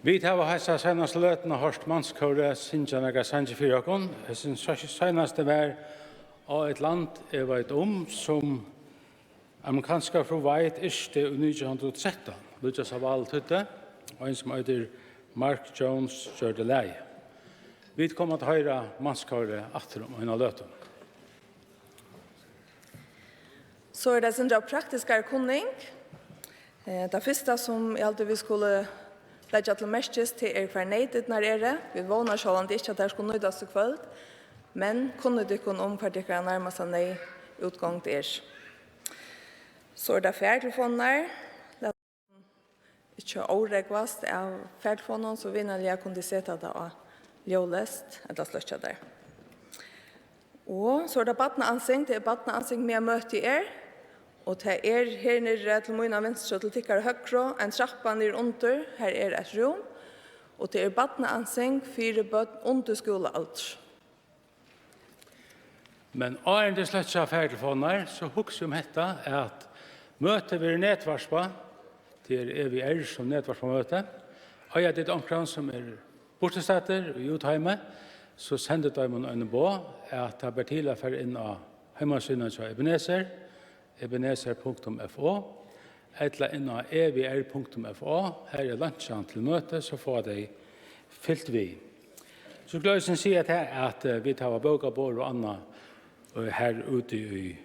Vi har hessa senast løtene hørt Manskórið synja nega sanje fyrir okon. Sin senaste var av et land jeg vet som amerikanska fru veit iste i 1913. Lukas av alt hytte, og en som heter Mark Jones gjør det leie. Vi kommer til å høre Manskórið atter om en av løtene. Så det sin praktiska kunning. Det første som jeg alltid vi skulle lägga till mestjes till kvarnetet när det. Vi vånar självant inte att det skulle nöjdas till kväll. Men kunde du kunna om det kan närma sig nej utgång till er. Så det färdtelefoner. Inte oregvast av färdtelefonen så vinner jag kunde se att det var ljålest eller slötja där. Och så det badneansing. Det badneansing med möte er. Og det her nere til mine venstre til tikkere høyre, en trappa nere under, her et rom, og det badneansing 4 bøtt under skolealder. Men åren det slett av færdtelefoner, så husker om dette at møtet vi nedvarspa, det vi som nedvarspa møte, og jeg det omkring som bortestetter og utheimme, så sender de en bå at det blir til å fære inn av heimasynet til Ebenezer, ebenezer.fo, eller inn av evr.fo. Her lunsjen til møte, så får de fylt vi. Så gløysen sier at vi tar boka bor og anna her ute i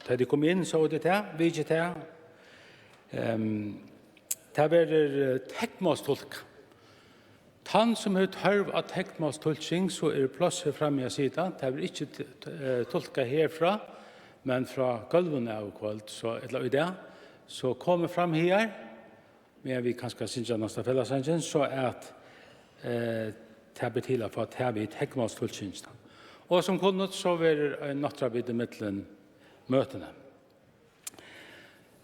da de kom inn, så det her, vi ikke her. Det er tekmålstolk. Tann som har tørv av tekmålstolking, så plass her fremme i siden. Det er ikke tolka herfra, men fra gulvene av kveld, eller i det, så kommer fram her, men vi kanskje synes jeg nesten Felagssangur, så at det blir til å få det vi tekmålstolkingene. Og som kunnet så vil en nattrabid i midtelen møtene.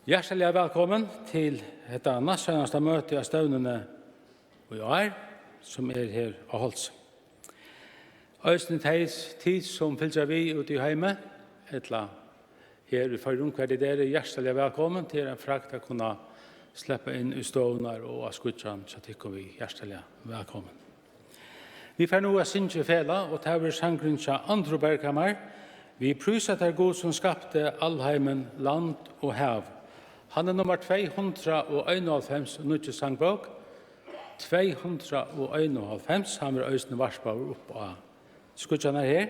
Hjertelig velkommen til dette seinasta møte av stevnene i år, som her av Holts. Øysten tid som fylser vi ute i heime, etla her i Føyrum, hver det hjertelig velkommen til en frakt å kunne slippe inn i stående og av skutjan, så tykker vi hjertelig velkommen. Vi får nå synge fela, og ta over sangren til andre bergkammer. Vi prísa til Gud som skapte allheimen, land og hav. Han nummer 291 og nødje sangbok. 291, han vil øyne varspaver opp av skutjene her.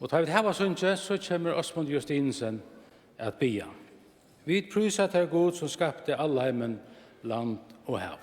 Og da vi har sunnet, så kommer Osmundur Justinussen at bia. Vi prísa til Gud som skapte allheimen, land og hav.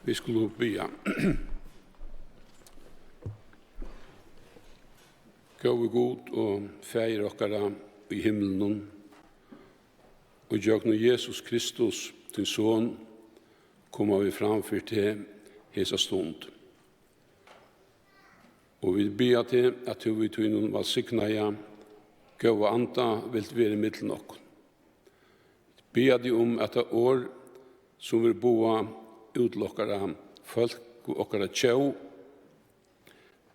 Vi skulle bya. Gåve god og feir okkara i himmelen og gjøkne Jesus Kristus, din son, kommer vi framför til hesa stund. Og vi bya til at du vi tog noen valsiknaja, gåve anta vilt være middelen okkur. Bya de at det år som vil boa utlokkara folk og okkara tjau,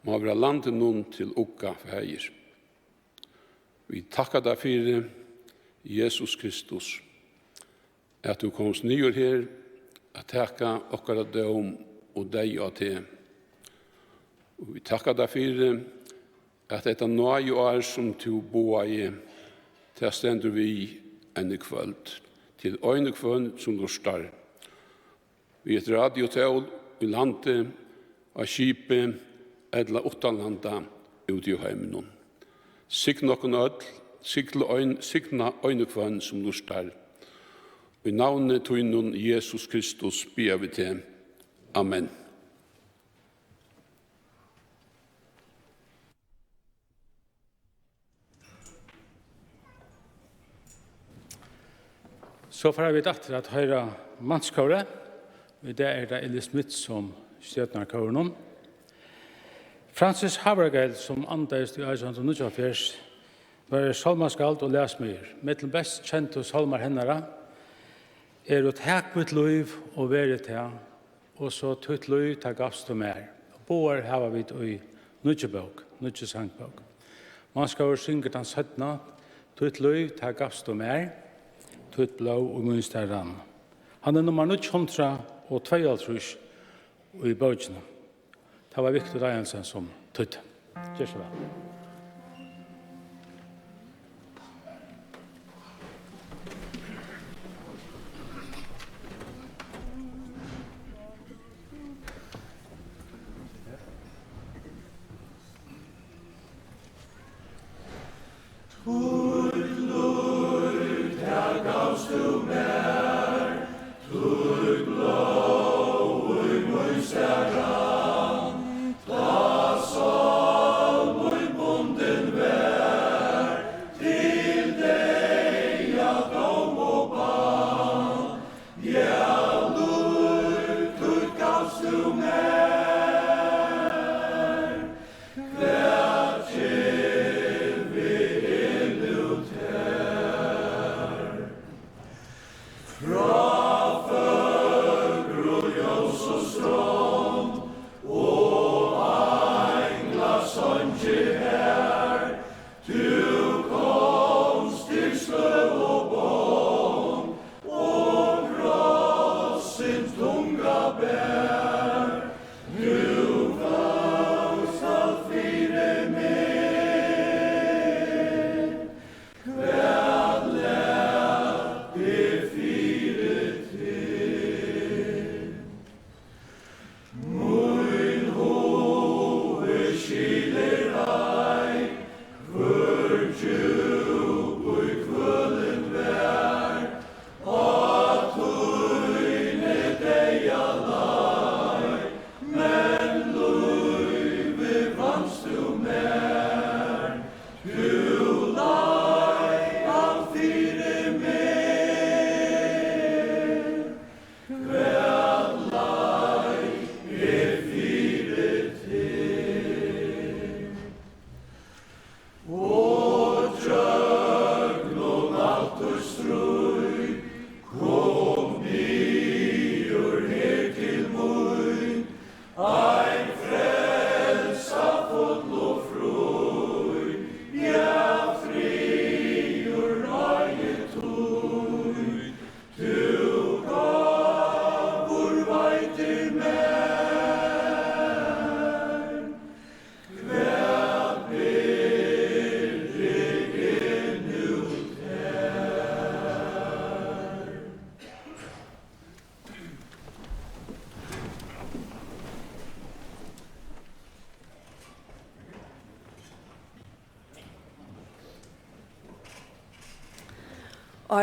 må være landet noen til okka feir. Vi takkar deg for Jesus Kristus, at du komst nyer her, at takka okkara døm og deg og til. Og vi takkar deg for at dette nøye år som du boa i, til stendur vi enn i kvöld, til øyne kvöld som du starr. Vi et radiotøl i landet, av skipet, eller utanlanda ut i heimen. Sikk nokken ødel signa øynekvann som lustar. I navnet tøynun Jesus Kristus ber vi til. Amen. Så får vi etter at høyre Manskórið. I dag det Eli Smith som stjøtner køren. Francis Havergeld som andes i 1849 var salmaskald og lesmyr. Mittel best kjent hos salmar hennara er å takk mitt liv og være til, og så tutt liv til gavst og mer. Båar hava vi i nudjebok, nudjesangbok. Manskórið synger den 17. Tutt liv til gavst og mer, tutt blå og munstæran. Han er nummer 922 i bøkene. Det var Victor Reiensen som tutt. Gjør så vel.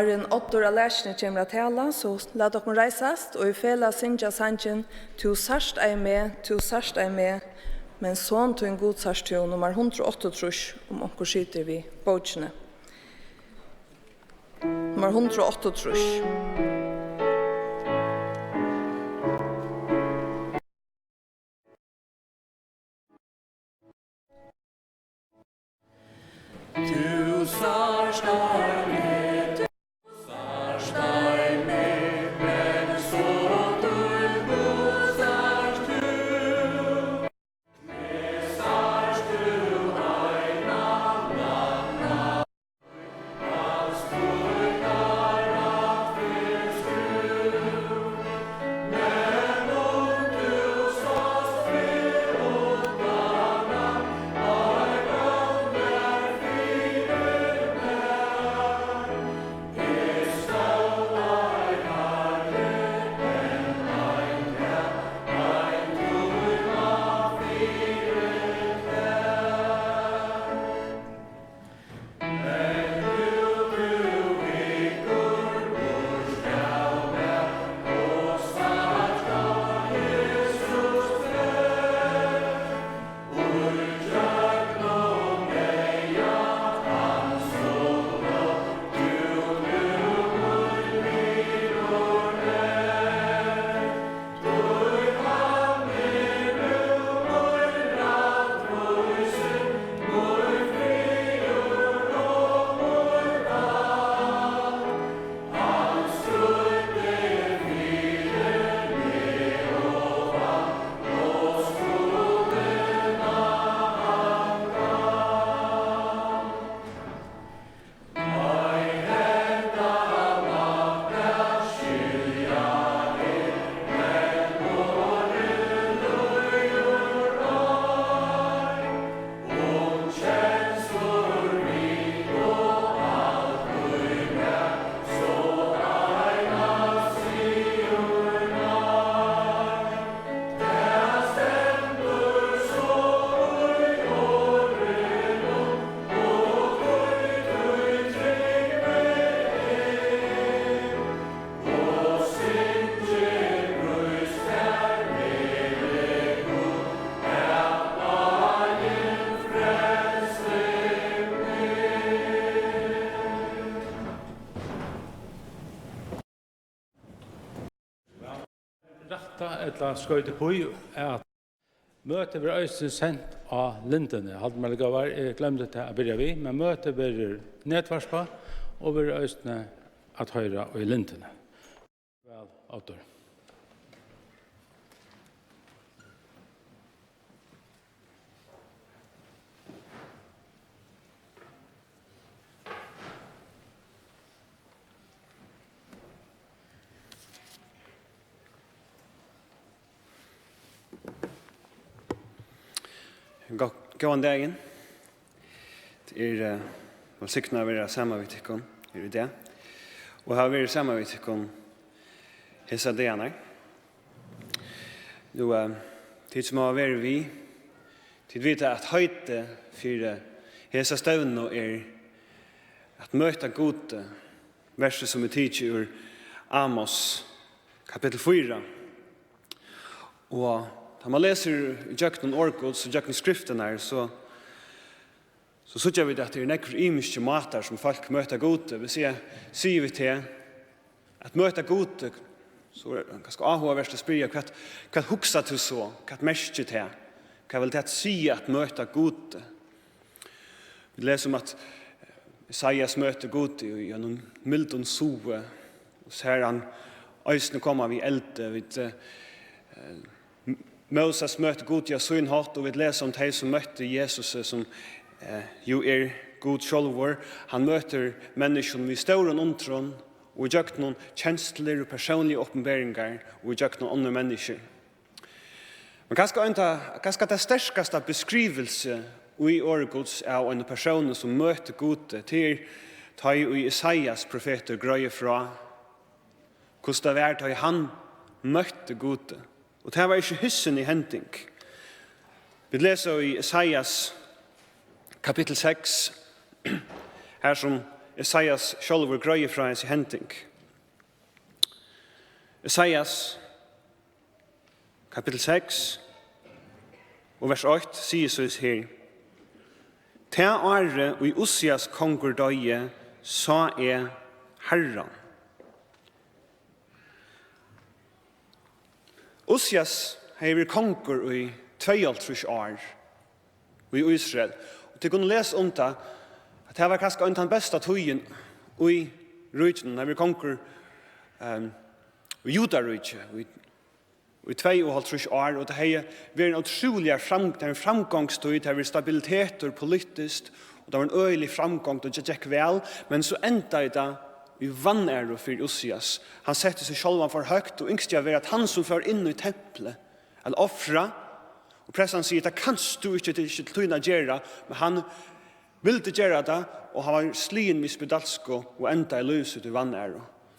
Harrin Oddur av Lakjuni kommer til Tala, så la dere reisast, og i Felagssangur to sært ei med, men sånn til en god sært til nummer 138, om onker skyter vi bøkene. Nummer 138. hetta eller skøyte på at møtet blir øysten sendt av lindene. Hadde man ikke vært, jeg glemte det å begynne vi, men møtet blir nedvarspa og blir øysten at høyre og i lindene. Vel, Oddur. Gåan dagen. Det velsignet å være sammen med dere i det. Og har vært sammen med dere hese dagene. Nå, tid som har vært vi, tid vet at høyte for hese stevnen at møte god verset som tid ur Amos kapitel 4. Og da man leser i Jöknen Orkods og Jöknen skriften her, så sier vi at det nekker imiske mater som folk møter gode. Vi sier vi til at møter gode, så det ganske avhåverst å spørre hva hukser til så, hva merker til, hva vil det si at møter gode. Vi leser om at Isaias møter gode i en mildon sove, og så her han øysene kommer vi elde, Moses møtte god i sin hatt, og vi leser om de som møtte Jesus, som jo god sjølvor. Han møter mennesker ved større omtrån, og i gjør noen kjensler og personlige åpenberinger, og i gjør noen andre mennesker. Men kanskje det sterkeste beskrivelse i åregods av en person som møter god til ta i Isaias profeter grøye fra, hvordan det var til han møtte god. Og det var ikke hyssen i henting. Vi leser i Isaias kapitel 6, her som Isaias selv grøyer fra hans i henting. Isaias kapitel 6 og vers 8 sier så her: «Ta are og i Ussias konger døye, sa Harran.» Ussias har vært konger i 32 år i Israel. Og til å kunne lese om det, at det var kanskje den beste tøyen i rydden. Han har vært konger i Judarydden i 32 år. Og det har vært en utrolig framgangstøy. Det har vært stabilitet og politisk. Og det var en øyelig framgang, og det gikk vel. Men så enda i det, vi vann for Ussias. Han setter seg selv for høyt, og yngst jeg at han som fører inn i tempelet, eller offra, og pressen sier, det kan du ikke til tøyne gjøre, men han ville gjøre det, og han var slien med spedalsko, og enda i lyset i vann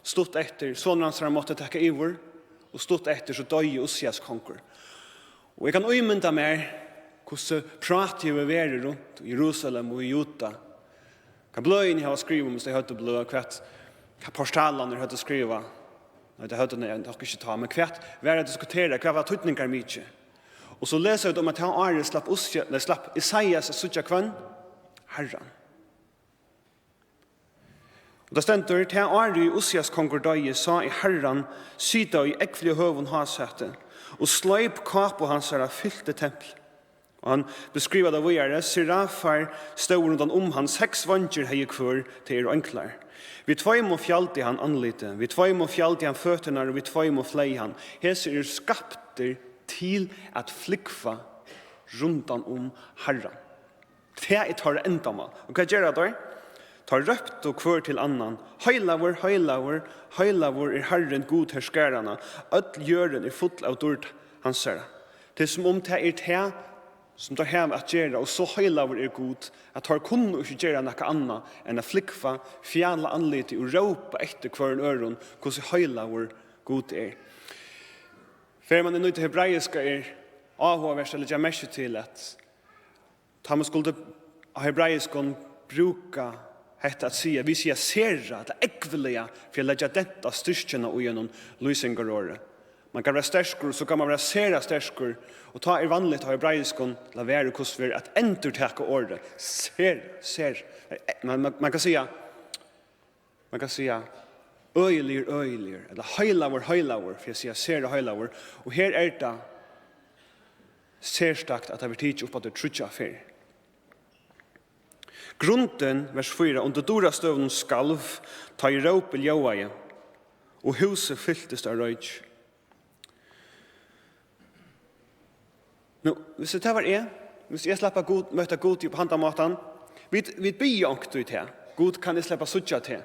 Stått etter, sånn hans han måtte takke iver, og stått etter så døy Ussias konger. Og jeg kan øymynda meg, hvordan prater vi være rundt Jerusalem og i Juda. Hva bløyen jeg har skrivet om, hvis jeg hørte bløy, hva postalene hadde skriva. Nei, det hadde jeg nok ikke ta, men hva var det diskutere, hva var tøytninger mye. Og så leser jeg om at han Ari slapp Isaias og suttja kvann, Harran. Og da stender til Ari Ussias konger døye, sa i Harran, sida i ekvlige høvun hasette, og sleip kapo hans her fylte tempel. Og han beskriver det videre, Serafar stod rundt han 6 vanger hei kvør til enklar. Vi tvøym og fjallte han anlite, vi tvøym og fjallte han føttene, og vi tvøym og flei han. Hese skapter til at flikva rundt Harran. Det tar enda mal. Og hva gjør det? Tar røpt og kvør til annan. Høylavur, høylavur, høylavur Harren god herskerana. Ødl gjøren full av dård hans herre. Det som om det det som tar hem at gjøre, og så høylaver god, at har kunne ikke gjøre noe annet enn å flikva, fjalla anlite og råpa etter hver øren, hvordan høylaver god Før man nødt til hebraiska avhåverst, eller jeg merker til at da man skulle av hebraiskon bruka hette at sige, vi sier sera, det ekvelige, for å legge dette styrkjene og gjennom lysingeråret. Man kan være sterskere, så kan man være sera sterskere, og ta vanligt av hebraiskon, la være hvordan at entertake året. Ser. Man kan säga øyelig, eller høylaver, for jeg sier ser høylaver, og her det særstakt at det vil tidsi opp at det trutja fer. Grunden, vers 4, under dora støvnen skalv, ta i råp i ljøaie, og huset fylltes av røyk. Nå, hvis det var hvis jeg slipper god, møte god på handamaten, vi blir ångt ut her. God kan jeg slippe suttja til.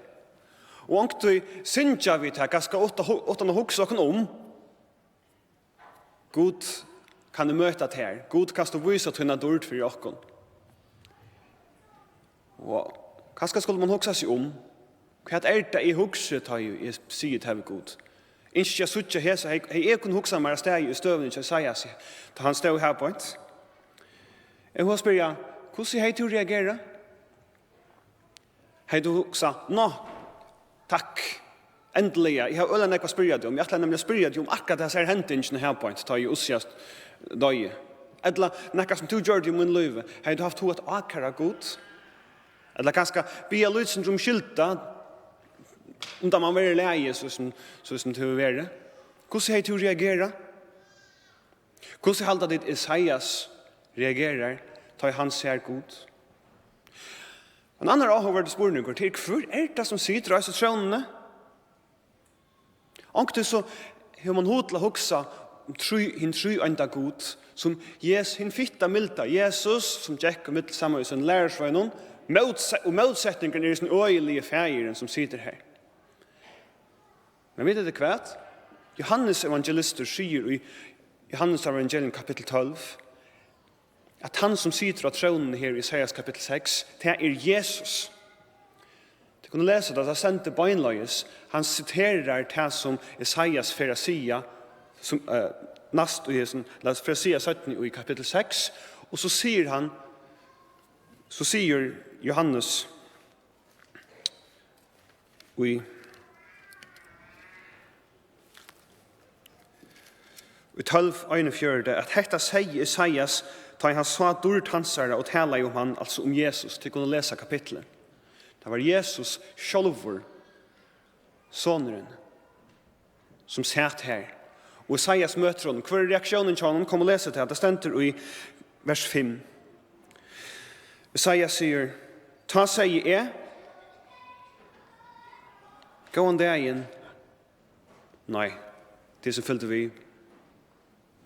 Og ångt ut synsja vi til, ganske åttan å hukse okken om. God kan du møte til her. God kan du vise til henne dårlig for okken. Og hva skulle man hukse seg om? Hva det i hukse til jeg sier til god? Ikke jeg suttja her, så jeg kunne hukse meg steg i støvnen til Isaiah, da han stod her på et. Jeg vil spørre, hvordan har du reageret? Har du sagt, nå, takk, endelig, jeg har øyne ikke å spørre deg om. Jeg har nemlig spørre deg om akkurat det her hendingen her på et, da jeg usiast døye. Eller noe som du gjør det i min liv, har du haft et akkurat god? Eller kanskje be jeg lysen som skilta, da man vil leie så som du vil være. Hvordan har du reageret? Hvordan har det Isaias reagerer, da han ser god? En annen avhåverde spørninger til hvor det som sitter i tronene? Ångte så har man hodla hoksa hin tru enda god, som hin fitta milda Jesus, som tjekk og mitt sammen i sin lærersvøgnen, og motsetningen i sin øyelige feiren som sitter her. Men vet du hva? Johannes evangelister sier i Johannes evangelium kapittel 12, at han som sitter av tronen her i Isaias kapittel 6, det Jesus. Du kunne lese det, det sendte beinløyes. Han citerer det som Isaias ferasia, som nast i ferasia 17 i kapittel 6, og så sier Johannes i 12:41 at hetta sier Isaias da han sa dårtansere og tala om han, altså om Jesus, til å kunne lese kapitlet. Det var Jesus sjølvor, soneren, som satt her. Og Isaias møter honom. Hver reaksjonen til honom, kom og lese til det stender i vers 5. Isaias sier, ta sier jeg, gå an dagen. Nei, det som fyllde vi,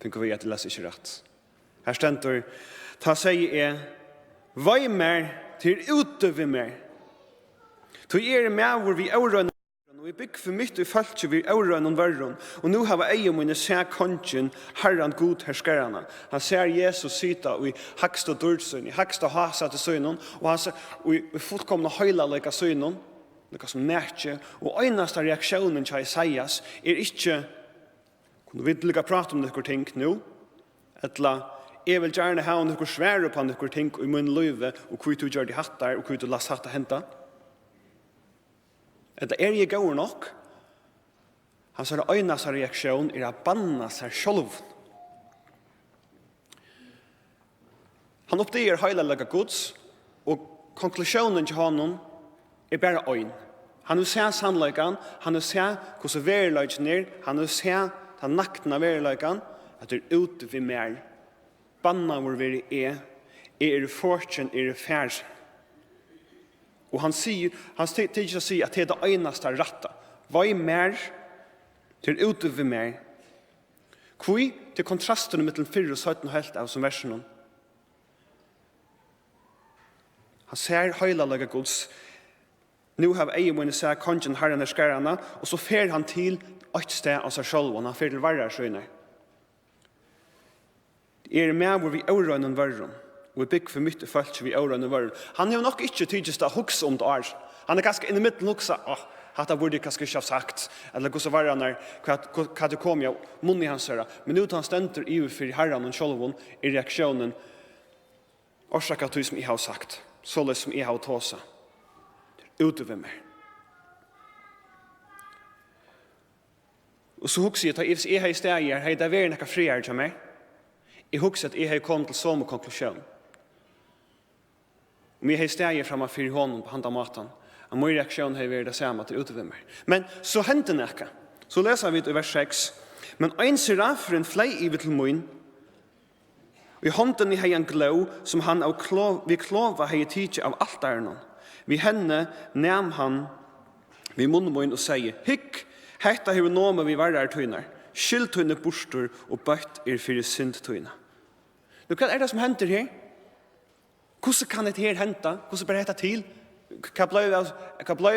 tenker vi at det leser ikke rett. Her stender, ta sier jeg, vai mer til ute ved mer. Tu med hvor vi øvrønner, og vi bygger for mitt og følger vi øvrønner verden. Og nå har vi eier mine se kongen, Harran god herskerene. Han ser Jesus sitta i hakst og dørsyn, i hakst og hasa til synen, og han ser i fullkomne høyla like synen, noe som nærkje, og øyneste reaksjonen til Isaias ikke, kunne vi ikke prate om noen ting nå, eller jeg vil gjerne ha noen svære på noen ting i min liv, og hvor du gjør de hattar, og hvor du las hatta henta. Eller jeg går nok? Han sier øynas reaksjon å banna seg selv. Han oppdager heilalega gods, og konklusjonen til honom bare øyn. Han vil se sannløyken, han vil se hvordan verløyken han vil se den naktene verløyken, at det ute vi mer. Banna hvor vi fortjen, fær. Og han sier at det det øyneste rette. Hva mer til ute vi mer? Hvor til kontrastene mellom 4 og 17 helt av som versen. Han ser høylalega gods. Nå har jeg måned se kongen Harrin herskerene, og så fer han til et sted av seg selv, og han fer til verre skjønner. Med hvor vi øvrønner verden, og vi bygger for mye følelse vi øvrønner verden. Han har nok ikke tidligst å hukse om det er. Han ganske inn i midten hukse, dette burde jeg kanskje ikke ha sagt, eller hvordan var han hva det kom av munnen hans her. Men nå han stender i for Herren og Kjolvån i reaksjonen, årsak av det som jeg har sagt, så det som jeg har tåsa. Ute ved meg. Og så hukser jeg, hvis jeg har i stedet her, har det vært noe friere til meg. Jeg hukser at jeg har kommet til samme konklusjon. Om jeg har i stedet fremme for hånden på hand av maten, Og min reaksjon har vært det samme til utover meg. Men så hendte det. Så leser vi i vers 6. Men ein serafren flei i til min, og i hånden i hei en glå, som han vi klova hei tidsi av altaren. Vi henne nam han vi munnmoin og sier, hikk, hetta hei nome vi varar tøynar, skyldtøyne bostur og bøtt fyrir syndtøyna. Nå, hva det som henter her? Hvordan kan det her hente? Hvordan ber dette til? Hva blei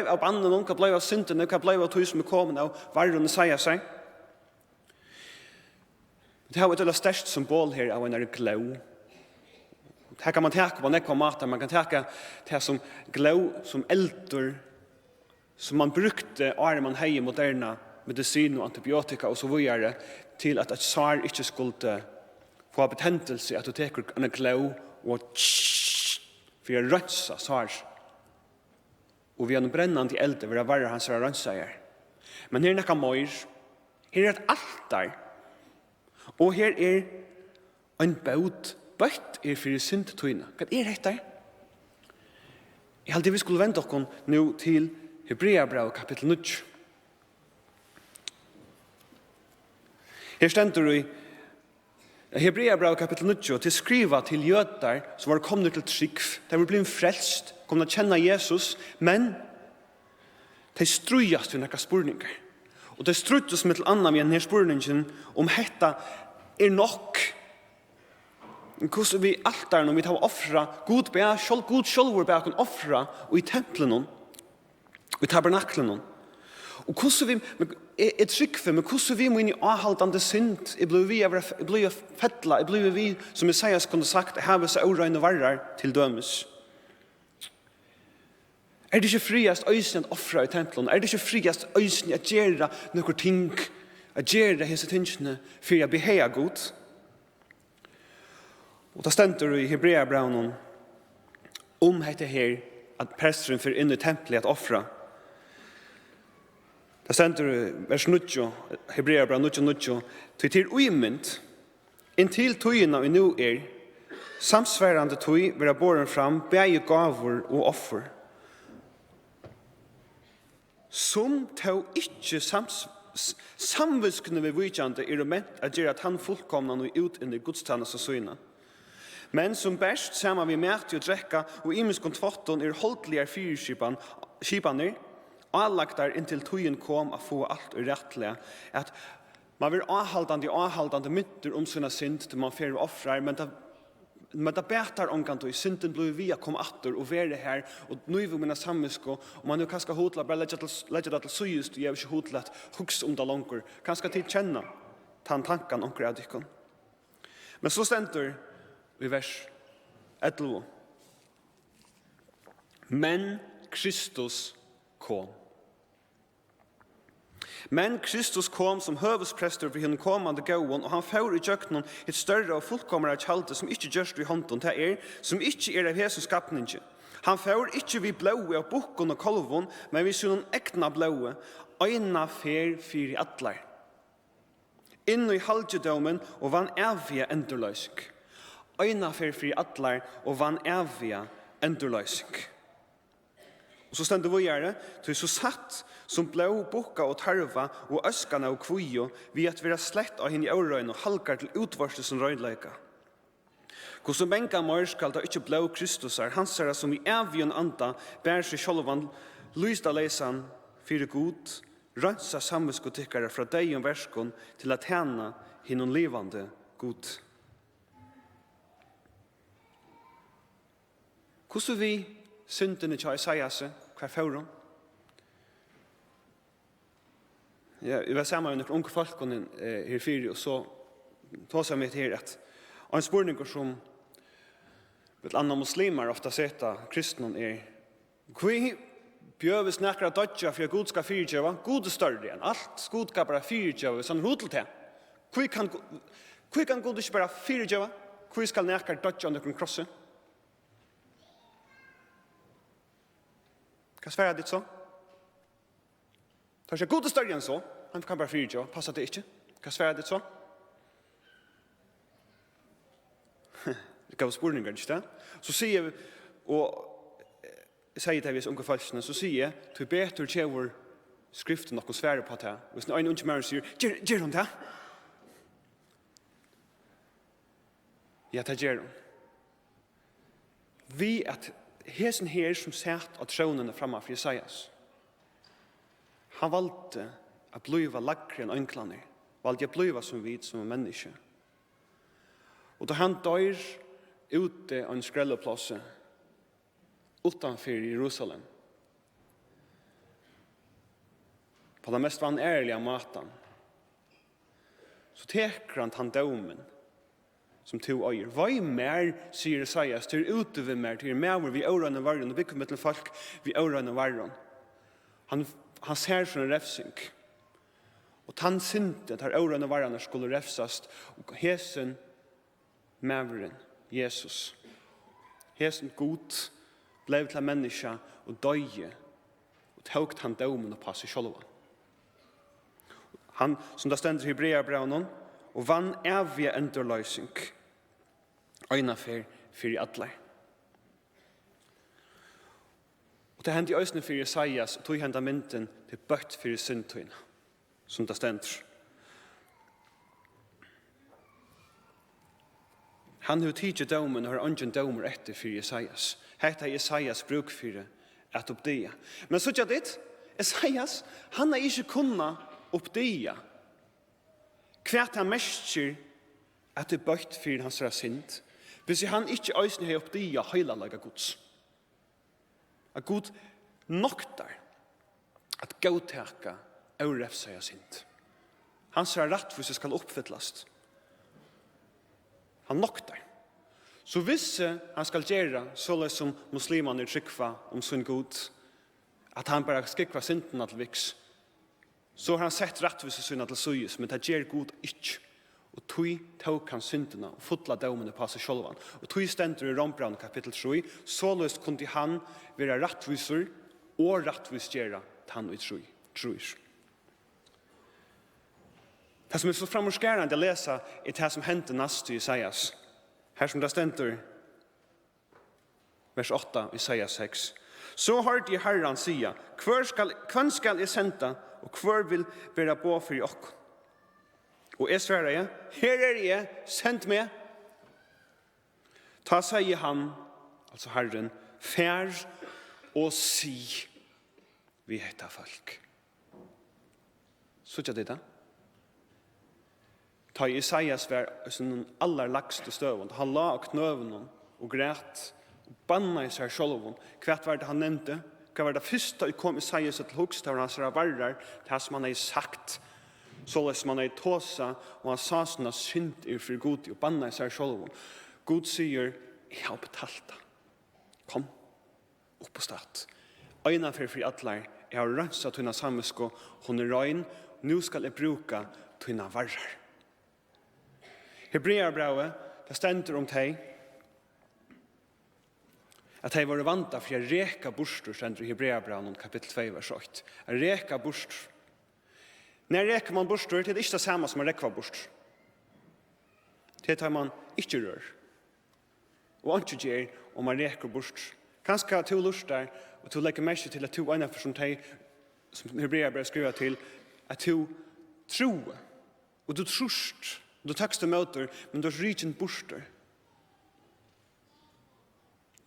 av banden, hva blei av syndene, hva blei av tøy som kommet av varren sier seg? Det har et størst symbol her av en glå. Her kan man teka på nekva mater, man kan teka det som glå, som eldur, som man brukte man hei moderna medicin og antibiotika og så videre, til at et sar ikke skulle få betentelse, at du teker en glå og for å rønsa sar. Og vi har en brennende elde, vil det være hans rønsa her. Men her nekka møyr, her et altar, og her en baut bøtt for syndtøyna. Hva dette? Jeg heldig vi skulle vente oss nå til Hebreabrevet kapittel 9. Her stender i Hebreabrevet kapittel 9 til skriva til jøder som var kommet til trygg. De var blitt frelst, kommet til å kjenne Jesus, men de strøyast til noen spurninger. Og det strøytes med til annet med denne spurningen om dette nok. Hvordan vi altaren og vi tar offra god sjølver bak en offra og i templen og i tabernaklen. Og hvordan vi trygg men hvordan vi må inn i avhaldende synd blir vi fettla, blir vi, som Isaias kunne sagt, have seg årøyne varrar til dømes. Det ikke friast øysen at offra i templen? Det ikke friast øysen at gjøre noen ting, at gjøre hese tingene for å beheia god? Og da stender i Hebreabraunen dette her, at presteren for inn i tempelet at offra. Da stender i vers 9, Hebreabraun 9, til uimynd, inntil tøyene vi nå samsværende tøy vil ha båren fram, begge gaver og offer. Som tog ikke samviskende ved vidjande å ment at gjøre at han fullkomna noe ut inn i godstannes og søyne. Men som best sammen vi mæti og drekka og imiskon tvotton holdligere fyrskipaner, avlagtar inntil tøyen kom å få alt rettelig, at man vil avhaldande mynter om sina synd til man fer offrar, men det betar omkant og synden blir vi å komme atter og være her, og nå er vi mina samvisko, og man er kanskje hodla, bare legge det til syest, og jeg er ikke hodla at huks om det langer, kanskje til kjenne tankan omkring av dykken. Men så stender i vers 11. Men Kristus kom. Men Kristus kom som høvesprester for henne kommande gåen, og han får i kjøkkenen et større og fullkomere kjalde som ikke gjørs i hånden til som ikke av Jesus skapningen. Han får ikke vi blåe av bokken og kolven, men vi ser noen ekna blåe, øyne fer i atler. Inn i halvdjedomen og vann evige endurløysk. Øyne fer i atler og vann evige endurløysk. Og så stender vi gjerne, til så satt som blå boka og tarva og øskane og kvio, vi at vi har slett av henne i øyrøyne og halkar til utvarste som røydleika. Hvordan benga mer skal da ikke blå Kristusar, hans er som i evige anda, bærer seg sjølvan, lysta leisan, fyrir god, rønsa samviskotikkare fra deg og verskon til at henne hinnom livande god. Hvordan vi syndene til Isaias, hva fører? Ja, jeg var sammen med noen unge folk her fyrer, og så tog jeg meg her at en spørning som andre muslimer ofte setter kristne hva bjøves nekker av dødja for at Gud skal fyrtjøve? God er større enn alt. God skal bare fyrtjøve, sånn hodel til. Hva kan God ikke bare fyrtjøve? Hva skal nekker dødja av noen krosse? Hva sværer ditt så? Det er ikke god større enn så. Han kan bare fyrtjøve. Passer det ikke? Hva sværer ditt så? Det gav spurninger, ikke det? Så sier vi, og sier til hvis unge folkene, så sier jeg, du beter tjever skriften noe svære på det. Hvis en unge mer sier, gjør hun det? Ja, det gjør hun. Vi at hesen her som satt at sjånene framme for Jesajas, han valgte å bliva lagre enn ønklene, valgte å bliva som vid som en menneske. Og da han dør ute av en skrelleplasse utanför Jerusalem, på den mest vanärliga maten, så teker han domen som tog øyer. Hva mer, sier Jesajas, til utover mer, til mer vi årene varren, og bygger med til folk vi årene varren. Han ser som en refsing. Og han synte at årene varren skulle refsast, og hesen mæveren, Jesus. Hesen god blev til menneske og døye, og tog han domen og passe sjølva. Han, som det stender i Hebreabrevnen, og vann evige endurløsing, øyne for i alle. Og det hendte i øyne for Jesajas, og tog hendte mynden til bøtt for syndtøyene, som det stender. Han har tidlig domen og har ingen domer etter for Jesajas. Hette Jesajas bruk for at oppdia. Men så ikke det, Jesajas, han har ikke kunnet oppdia. Kvært han mestjer at det bøtt for hans synd, hvis han ikke øyne har oppdia høyla laga Guds. At Gud noktar at gauteka og refsa synd. Hans rettvis skal oppfyllast. Han noktar. Så hvis han skal gjøre så som muslimene trykva om sin god, at han bare skikva synden til viks, så har han sett rettvise synder til søyes, men det gjør god ikke. Og tog tok han syndene og fotla domene på seg selv. Og tog stender i Rombrand kapittel 3, således kunne han være rettviser og rettvisgjøre til han og tror. Det som er så framorskærende å lese er det som hendte neste i Isaias. Her som det stender, vers 8 i Isaias 6. Så hørte jeg Harren sige, hvem skal jeg sende, og hver vil være på for i okk? Og jeg svarer jeg, her jeg, send meg. Ta sier han, altså Harren, fær og si, vi heter folk. Så ikke det da? Ta Isaias var den aller lagste støven. Han la av knøven og græt, og banna i seg selv. Hva var det han nevnte? Hva var det første som kom Isaias til hugst, da han sa varrar, det som han hadde sagt, således man hadde tåsa, og han sa sånne synd i for god, og banna i seg selv. God sier, jeg har betalt det. Kom, opp på stat. Øyna for atler, jeg har rønset tunna samesko, hun røyn, nå skal jeg bruka tunna varrar. Hebreerbrevet, det stender om teg, at de var vant for å reka bostur, stender i Hebreerbrevet, kapittel 2, vers 8. Å reka bostur. Når reker man bostur, det er ikke det samme som å rekva bostur. Det tar man ikke rør. Og ikke gjør om man reker bostur. Kanskje to lustar, og to legger mest til at to ene for som teg, som Hebreerbrevet skriver til, at to troer, og du trust, du takst det møter, men du er rikjen borster.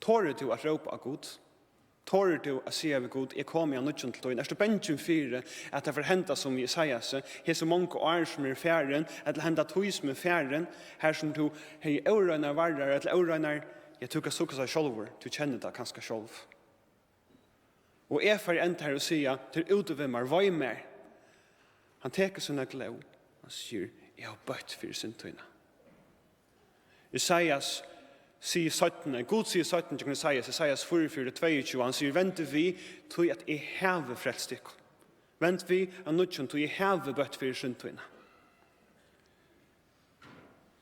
Tårer du at råpa av god? Tårer du at si av god, jeg kommer igjen nødgjent til tøyen. Er du bensjen fire at det får henta som Jesaja seg, her så mange år som er færen, eller henta tøy som er færen, her som du hei årøyne varrar, eller årøyne, jeg tukker sukker seg sjolver, du kjenner det kanskje sjolv. Og jeg får enda her og sier, til utover hva er mer? Han teker sånne glå, han sier, jeg har bøtt for syndtøyene. Isaias sier 17, God sier 17 til Isaias 44-22, han sier, vent vi, tog at jeg har frelst dere. Vent vi, tog jeg har bøtt for syndtøyene.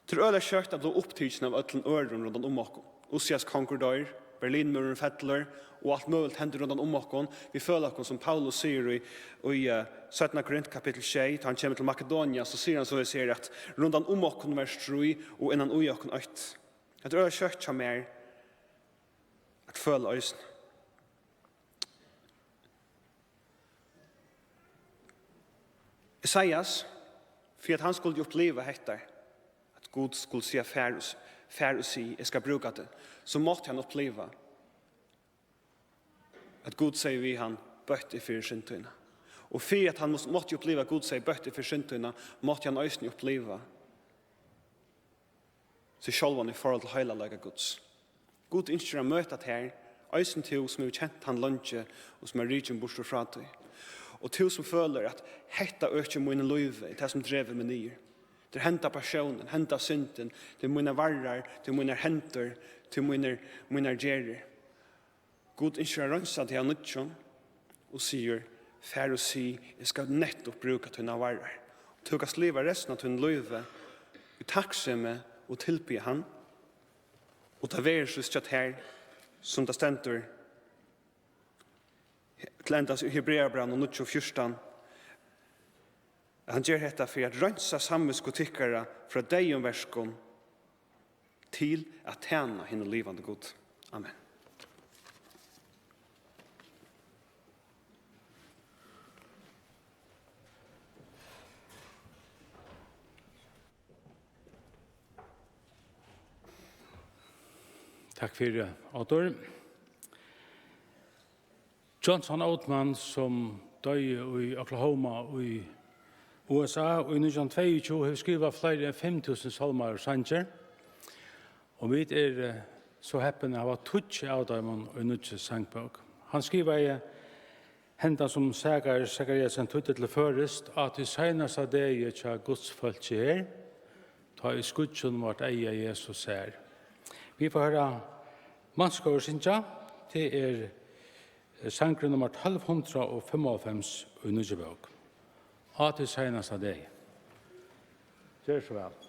Til øyne kjøkt at du opptidsen av øtlen øren rundt om oss. Usias konkordøyer, Berlinmuren fettler, og alt mulig hender rundt om oss. Vi føler oss som Paulus sier i 17. Korint kapittel 6, da han kommer til Makedonia, så sier han så jeg sier at rundt om oss vers 3, og innan ui oss 8. Jeg tror jeg kjøtt som er at føle øyne. Isaias, för att han skulle uppleva detta, att Gud skulle säga fär och si, jag ska bruka det, så måste han uppleva att Gud säger vi han bötte för syndina. Och för att han måste uppleva att Gud säger bötte för syndina, måste han ösning uppleva så självan i forhold till hela laga Guds. Gud önskar att möta det här, ösning till som är känt han lunche och som är riken bort och fra dig. Och till som följer att hetta ökar mina liv, det som drever mig ner. Det hämtar passionen, hämtar synden, det mina varrar, det mina händer, det mina gerer. Gud önskar rensa till han utjön och säger, fär och si, jag ska nettopp bruka till mina varrar. Tukas leva resten av din liv, tacksamme och tillbe han. Och ta versus här, som det ständer, till endas i Hebreerbrevet och 9:14. Han gör detta för att rensa samvetskotyckare från dig om verskon till att tjäna henne livande Gud. Amen. Tack för det, Oddur. Johnson Oatman som døde i Oklahoma og i USA og i 1922 har skrivet flere enn 5.000 salmer og sanger. Og vi så heppende av å tutsi av dem og nødse sangbøk. Han skriver i hendan som Sakariasen tuttet til først at i seinasta degi tja Guds følge her, ta i skudjon vart eia Jesus her. Vi får høre Manskórið synja til sangren nummer 1255 i Nudjebøk. At i seinasta degi. Gjør så vel.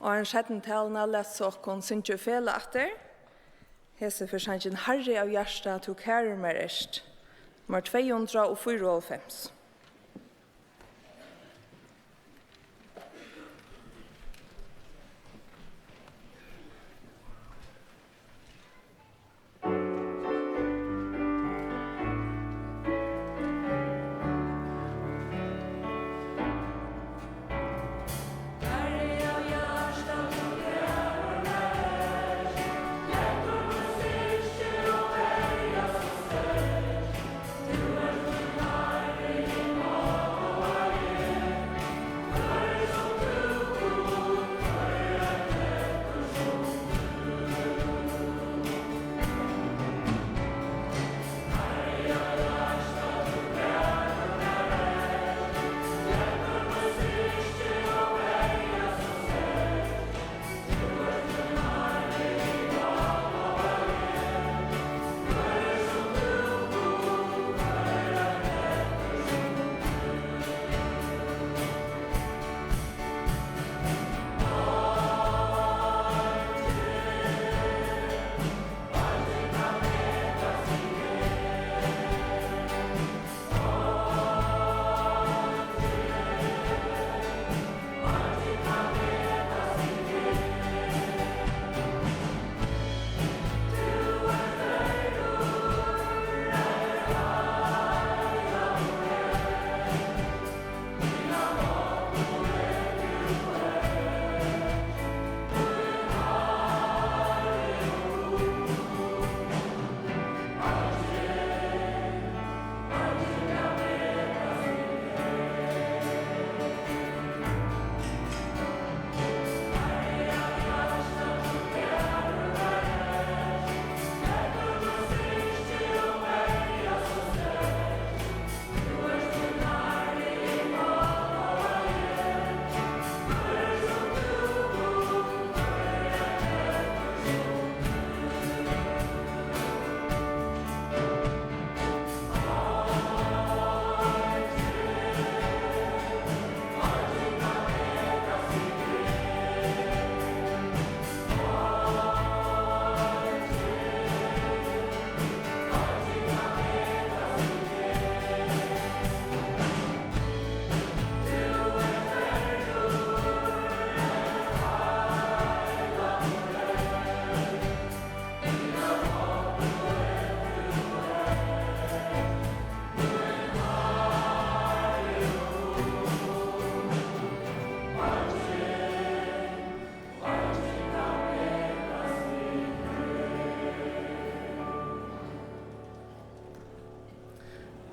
Og en sjetten talene lett så kon synge fele etter. Hese for sangen Harri av hjarta to kærer mer erst. Nummer 254.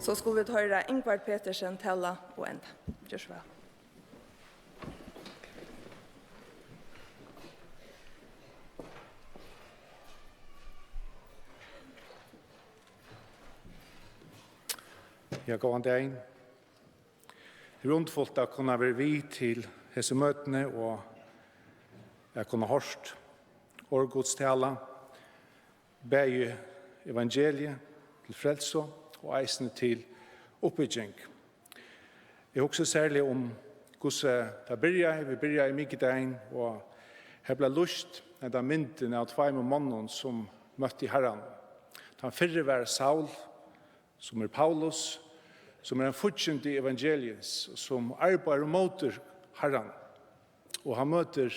Så skulle vi høre Ingvard, Petersen, Tala og enda. Gjør så vel. Ja, god dag. Det er rundfullt å kunne være vi til disse møtene og jeg kunne hørt årgodstala, be evangeliet til frelse og eisene til oppbygging. Jeg husker særlig om hvordan det begynner. Vi begynner i Mikkedein, og her ble lyst den mynden av 2 mannen som møtte Harrin. Den fyrre var Saul, som Paulus, som en fortjent i evangeliet, som arbeider og møter Harrin. Og han møter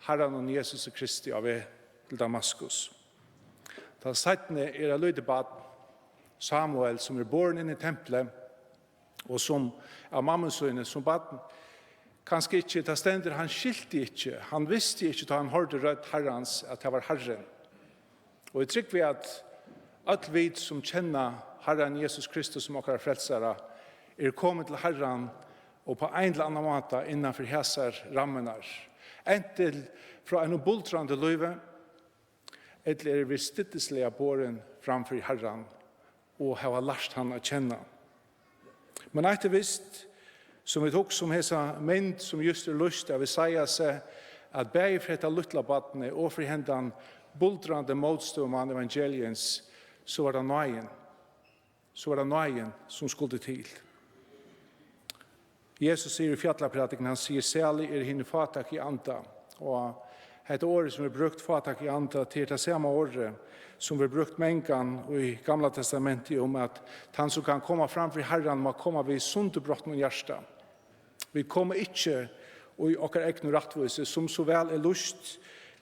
Harrin og Jesus Kristi av til Damaskus. Da settene det løydebad Samuel, som born inn i tempelet, og som av mammensøyne, som bad, kanskje ikke, det stender, han skilte ikke, han visste ikke da han hørte rødt Herrens, at det var Harrin. Og jeg trykker vi at alt vi som kjenner Herren Jesus Kristus som okkar frelsere, kommet til Herren, og på en eller annen måte innenfor hæsar rammenar. Entil fra en bultrande løyve, eller vi stitteslige båren framfor Herren, og har lært han å kjenne. Men etter visst, som vi tok som hesa mynd som just lyst av Isaiah seg, at bæg for dette luttlabattene og for hendan bultrande motståmann evangeliens, så var det nøyen. Så var det nøyen som skulle til. Jesus sier i fjallapratiken, han sier, særlig hinne fatak i anda, Og dette året som brukt fatak i andre til det samme året som brukt mengan i Gamla testamentet om at han som kan komme fram for Herren må komme vid sundebrott med hjärsta. Vi kommer ikke i okkar egnu rattvise som så vel lust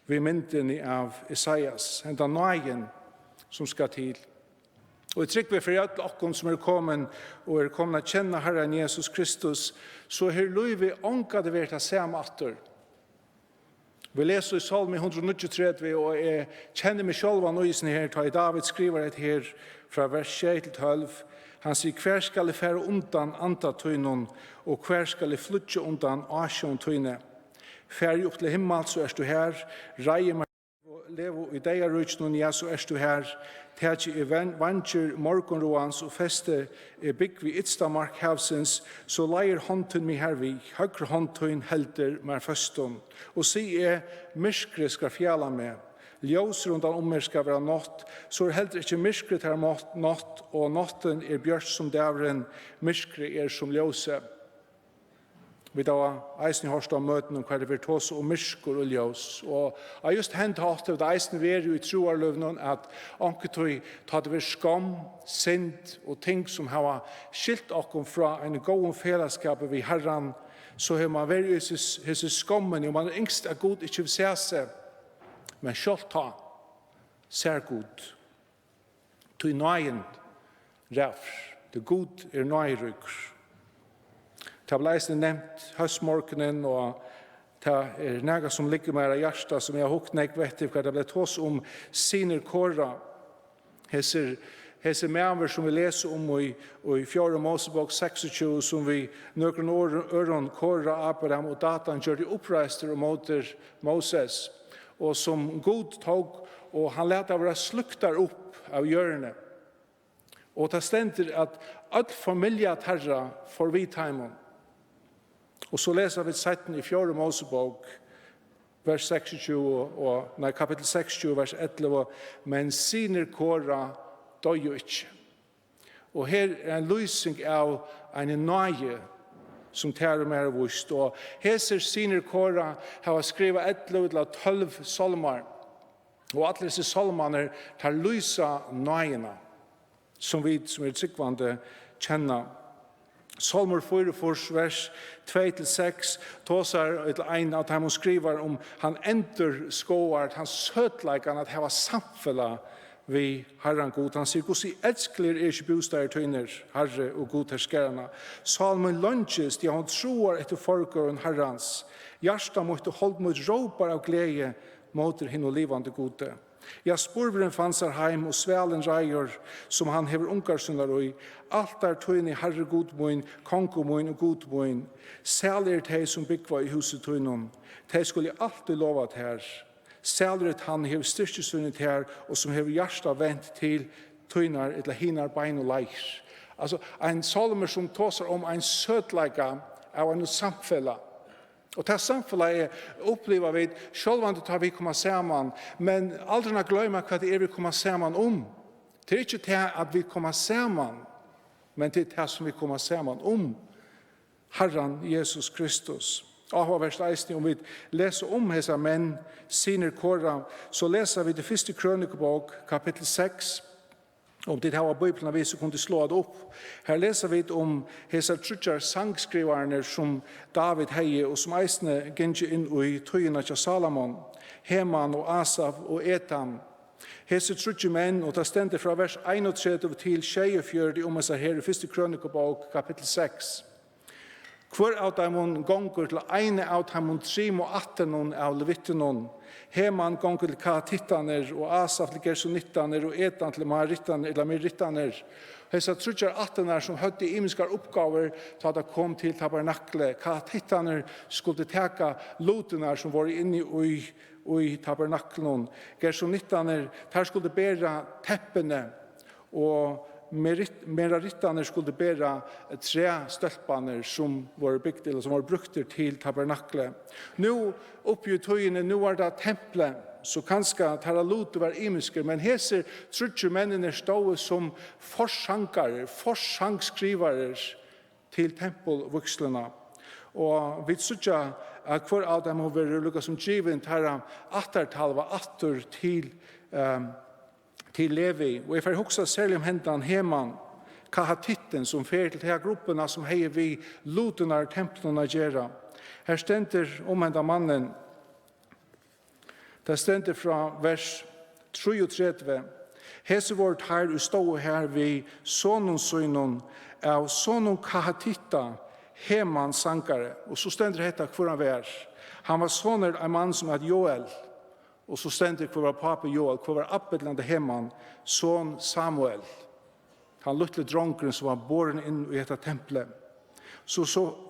vid mynden av Isaias, enda nøyen som skal til. Og jeg trykker vi for alle okken som kommet og kommet å kjenne Herren Jesus Kristus, så løy vi ånka det vært av samme atter. Vi leser i Salme 139, og jeg kjenner meg selv av nøysen her, da David skriver et her fra vers 6-12. Han sier, hver skal jeg fære undan antatøynen, og hver skal jeg flytje undan asjontøyne. Fære opp til himmel, så du her. Reier meg og lever i deg rutsen, ja, så du her. Tætje i vantjer morgenroans og feste bygg vi Idstamark havsens, så leier håndtun mi hervi, høyre håndtun helder mer førstum. Og sier myskre skal fjæla med. Ljós rundan om skal være nått, så heldur ikke myskre til nått, og nåtten bjørst som dævren, myskre som ljóse. Vi da eisen hørst om møten om hva det vil tås om myskor og ljós. Og jeg just hendt hatt det eisen ver i troarløvnen at anketøy tar det ved skam, synd og ting som har skilt okkom fra en god fellesskap ved Herren, så har man vært i hese skammen, og man yngst god ikke vil se seg, men selv ta, ser god. Tøy nøyen rævr, det god nøyrygg. Det ble eisen nevnt høstmorgenen, og det næga som ligger med hjarta, som jeg har hukt nek vet til, det ble tås om siner kåra. Hese meaver som vi leser om i 4. Mosebok 26, som vi nøkron øron kåra Abraham og Datan gjør de oppreistere mot Moses, og som god tog, og han lette være sluktar opp av hjørne. Og det stender at all familie terra får vi taimon. Og så leser vi setten i 4. Mosebok, vers 26, kapittel 26, vers 11, men siner kåra døy jo ikke. Og her en lysing av en nøye som tærer mer vust. Og heser siner kåra har skrivet 11-12 salmer. Og alle disse salmene tar lysa nøyene, som vi som tryggvande kjenner. Salmer 4, vers 2-6, tåsar en av dem skriver om han enter skåart, han søtleikan at heva samfella vi Herren god. Han sier, hvordan elskler ikke bostad tøyner, Harri og god herskerana. Salmen lunches, de han troar etter forgåren Herrens. Hjarta måtte holde mot råpar av glede mot hinn og livande gode. Ja, spurveren fansar heim og svelen reier som han hever ungarsunar og i. Alt tøyne Herre godmoin, kongomoin og godmoin. Sæler teg som byggva i huset tøynon. Teg skulle alltid lova her. Sæler han hever styrkesunnet her og som hever hjarta vent til tøynar eller hinar bein og leir. Altså, en salmer som tåsar om en søtleika av en samfella. Og det samfunnet opplever vi, sjølvande tar vi komme sammen, men aldri gløyma hva det vi kommer sammen om. Det ikke det at vi kommer sammen, men det det som vi kommer sammen om. Herren Jesus Kristus. Og vers 16, om vi leser om hese menn, siner kåra, så leser vi det første krønikebok, kapittel 6, om det her var Bibelen vi så kunne slå det opp. Her leser vi om hese trutjar sangskriverne som David heier, og som eisne gynner inn i tøyene til Salomon, Heman og Asaf og Etam. Hese trutjar menn, og det stender fra vers 31 til 24 om hese her i første krønikebok, kapittel 6. Hvor av dem gonger til ene av dem 3 og 18 av levittenon, Heman gonger til Katittaner, og Asaf til Gersonittaner, og Etan til Marittaner, eller Merittaner. Hesa trutjar 18 som høtte imiskar oppgaver til at det kom til tabernakle. Katittaner skulle teka lotenar som var inne i tabernaklen. Gersonittaner, der skulle bæra teppene, og Merarittaner skulle bæra 3 stølpaner som var bygd eller som var brukt til tabernakle. Nå oppi tøyene, nå var det tempelet, så kanskje tar lot var imisker, men heser trutje mennene stod som forsangare, forsangsskrivare til tempelvokslene. Og vi sutja at hver av dem har vært lukket som givet her attertal var atter til Levi. Og jeg får huske særlig om hentan Heman, Kahatitten, som fer til de gruppene som heier vi lutenar templene å gjøre. Her stender om hentan mannen, det stender fra vers 33. Hese vårt her og stå her vi sånne sønnen av sånne Kahatitta, Heman sankare. Og så stender dette hvor han var. Han var sånne en mann som het Joel. Og så stender hvor var pappa Joel, hvor var appelande Heman, son Samuel. Han luttle dronkeren som var båren inn i dette tempelet. Så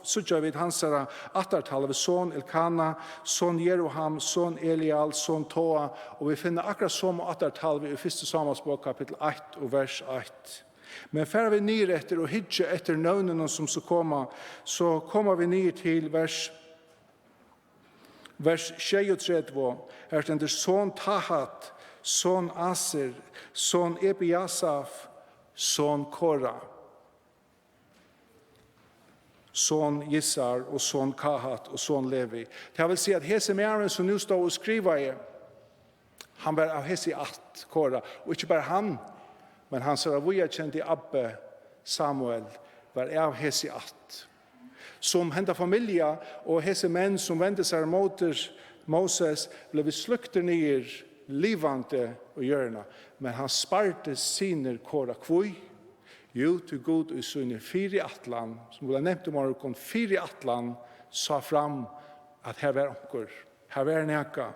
sutja vi hans attartal av son Elkana, son Jeroham, son Elial, son Toa, og vi finner akkurat som attartal vi i 1. Samuelsbok kapittel 1 og vers 1. Men før vi ned etter og hitje etter navnene som så kommer vi ned til vers 33. Her stender son Tahat, son Aser, son Ebiasaf, son Kora, son Gissar og son Kahat og son Levi. Det vil si at hese mæren som nu står og skriver i, han var av hese 8 Kora, og ikke bare han, men han sa at vi har kjent i Abbe Samuel var av hese 8. Som henta familie og hese menn som vendte seg mot Moses ble vi slukter ned livande og hjørna. Men han sparte sine Kora kvui. Jo, til god og sønne 4 atlan, som ble nevnt om morgen, 4 atlan sa fram at her var onker, her var neka.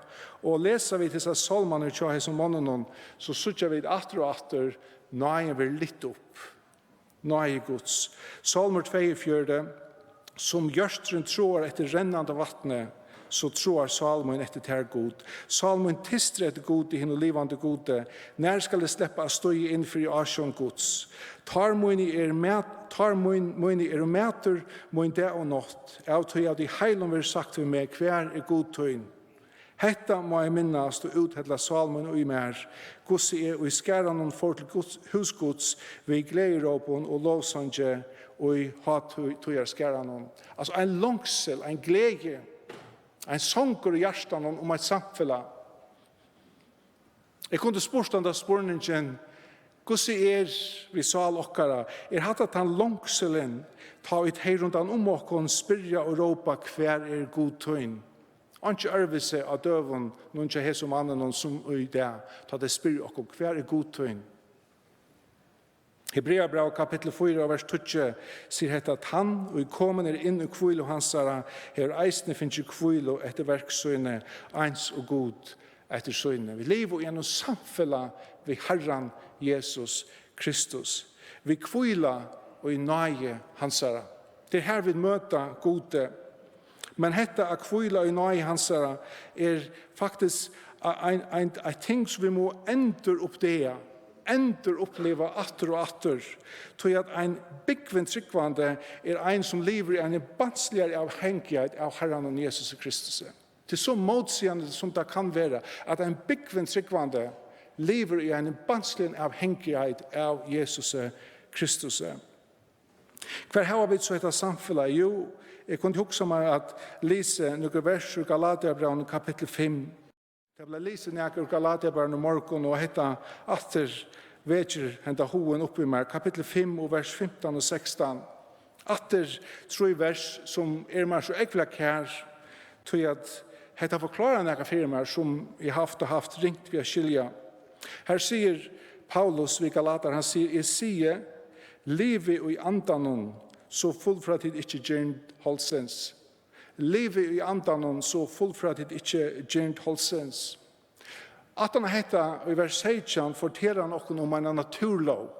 Og leser vi disse salmene til hese måneden, så sutja vi atter og atter, nøye vi litt opp. Nøye Guds. Salmer 42, som gjørstren tror etter rennande vattnet, så tror Salmon etter ter god. Salmon tistre etter god i henne livande gode. Når skal det slippe å stå inn for i asjon gods? Tar moini er mæter moin det og nått. Jeg tog av de heilom vil sagt til meg, hver er god tøyn. Hetta må jeg minnast og uthedla Salmon og i mer. Gossi er og i skæranon for til husgods ved glederåpen og lovsanje og i hatøyer skæranon. Altså en langsel, en glede, en sånger i hjertan om et samfellag. Jeg kunne spørst den da spørningen, hvordan vi sal okkara? Hatt at han langselen ta ut hei rundt han om okkon, spyrja og råpa hver god tøyn. Anki ærvise av døven, noen ikke hei som mannen som i det, ta det spyrja okkon hver god tøyn. Hebreabrev kapittel 4 vers 20 sier hette at han og i komen inn i kvilo hansara her eisne finnes i kvilo etter verksøyne eins og god etter søyne. Vi lever gjennom samfella vi Harran Jesus Kristus. Vi kvila og i nøye hansara. Det her vi møter gode. Men hette at kvila og i nøye hansara faktisk en ting som vi må endre opp det oppleva atter og atter, tog at en byggven tryggvande en som lever i en bansligere avhengighet av Herren og Jesus Kristus. Til så motsigende som det kan være, at en byggven tryggvande lever i en bansligere avhengighet av Jesus Kristus. Hver har vi så etter samfunnet? Jo, jeg kunne huske meg at lese noen vers ur Galaterbrevn kapittel 5. Det ble lyset nækker Galaterbrevn i morgen, og hette atter veker henta hoen oppi meg, kapittel 5 og vers 15 og 16. Atter tror vers som mer så ekvelig kær, tror jeg at hette forklarer nækker firmaer som jeg haft ringt via skilja. Her sier Paulus ved Galater, han sier, jeg sier, livet i andanon, så fullfra tid ikke gjernt holdsens. Livet i andanon, så fullfra tid ikke gjernt holdsens. At han heter i vers 16 forteller han okkur om en naturlov.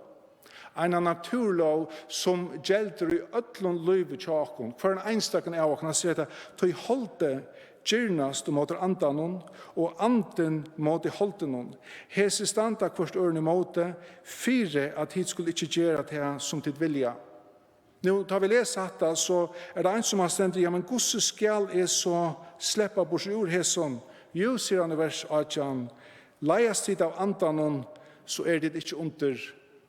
En naturlov som gjelder i ødlund livet til okkur. For en einstakken av okkur, han sier at tog holde gyrnast mot andanon, og anden mot holdenon. Hese standa kvart ørne måte, 4 at hit skulle ikke gjøre det som tid vilja. Nå tar vi lese dette, så det en som har stendt, ja, men gosse skal så sleppa bort ur hesson. Jo, sier han i vers 18, leias tid av andanon, så det ikke under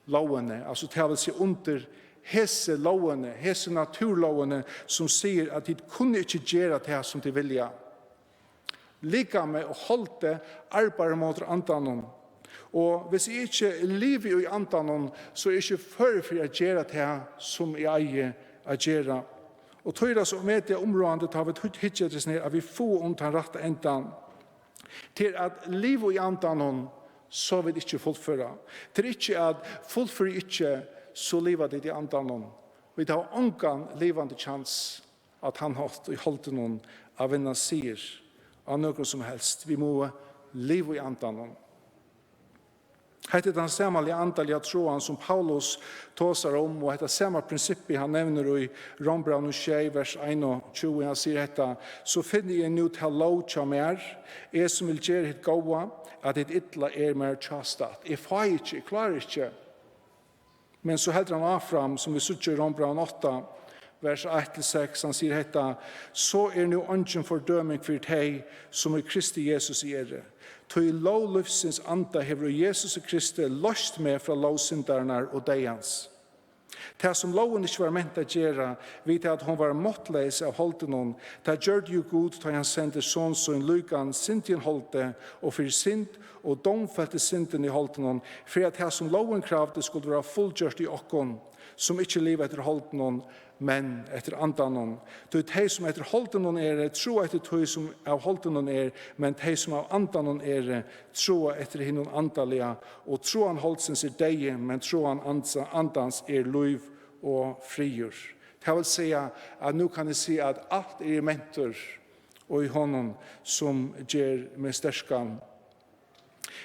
lovene, altså det vil si under hese lovene, hese naturlovene som sier at de kunne ikke gjøre det som de vilja. Lika med å holde arbeid mot andanen. Og hvis jeg ikke lever i andanen, så er jeg ikke for å gjøre det som jeg eier å gjøre. Og tøyre så med det området tar vi hittet ned at vi får om den rette endan. Til at liv i andanen så vil ikke fullføre. Til ikke at fullføre ikke så lever det i andanen. Vi tar ångan levende chans at han har holdt noen av en sier av noe som helst. Vi må leve i andanen. Hette den samme antallige troen som Paulus tåsar om, og hette samme prinsippet han nevner i Rombraun 6, vers 21, han sier dette, så finner jeg nå til lov til mer, jeg som vil gjøre hitt gåa, at hitt ytla mer tjastat. Jeg får ikke, jeg klarer ikke. Men så helder han av fram, som vi sier i Rombraun 8, vers 1-6, han sier dette, så nå ønsken fordøming for deg som Kristi Jesus i Tøy lívsins anda hefur Jesus Kristi løst med fra lovsyndarnar og deians. Det som loven ikke var ment å gjøre, vet at hun var måttleis av holden hon, det gjør jo god da han sendte sånn som lykan sintien holde, og for sint og domfelte sinten i holden hon, for at det som loven kravde skulle være fullgjørt i okkon, som ikke liv etter holden hon, men etter andanon. Det er de som etter holdenon tro etter de som av holdenon men de som av andanon tro etter hinnon andalia, og troan holdsens degi, men troan andans liv og frigjør. Det vil si at nå kan jeg si at alt mentor og i honom som gjør med sterskan.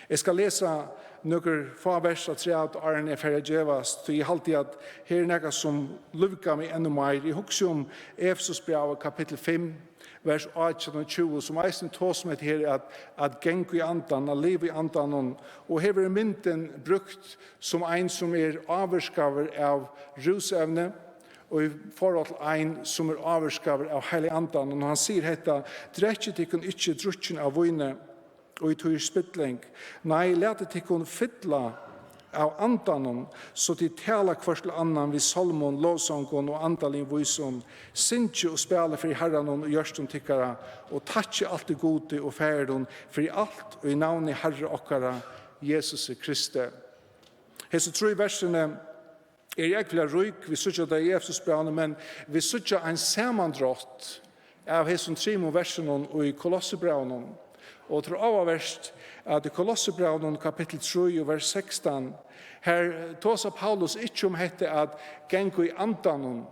Jeg skal lese noen få vers av 3 åren for å gjøres, så jeg halte at her noe som lukker meg enda mer. Jeg husker om Efesos brev kapittel 5, vers 18-20, som eisen tås med her at genge i andan, at leve i andan, og her er mynden brukt som en som avvarskaver av rusevne, og i forhold til en som avvarskaver av heilig andan. Og han sier dette, drekket ikke ikke drukken av vøyne, og i tog spytling. Nei, lete til kun fytla av andanen, så til tala kvart til annan vid salmon, lovsangon og andalin vyson, sinje og spela for herranon og gjørston tikkara, og tatje alt det gode og færdon for alt og i navn i Herre okkara, Jesus Kristi. Hese tro i versene egentlig ryk, vi sutja det i Efesosbrevene, men vi sutja en samandrott av hese trimo versene og i Kolossebrevene. Og tror avverst at i Kolossebrevene kapittel 3 og vers 16, her tåsa Paulus ikke om hette at gengu i andanon.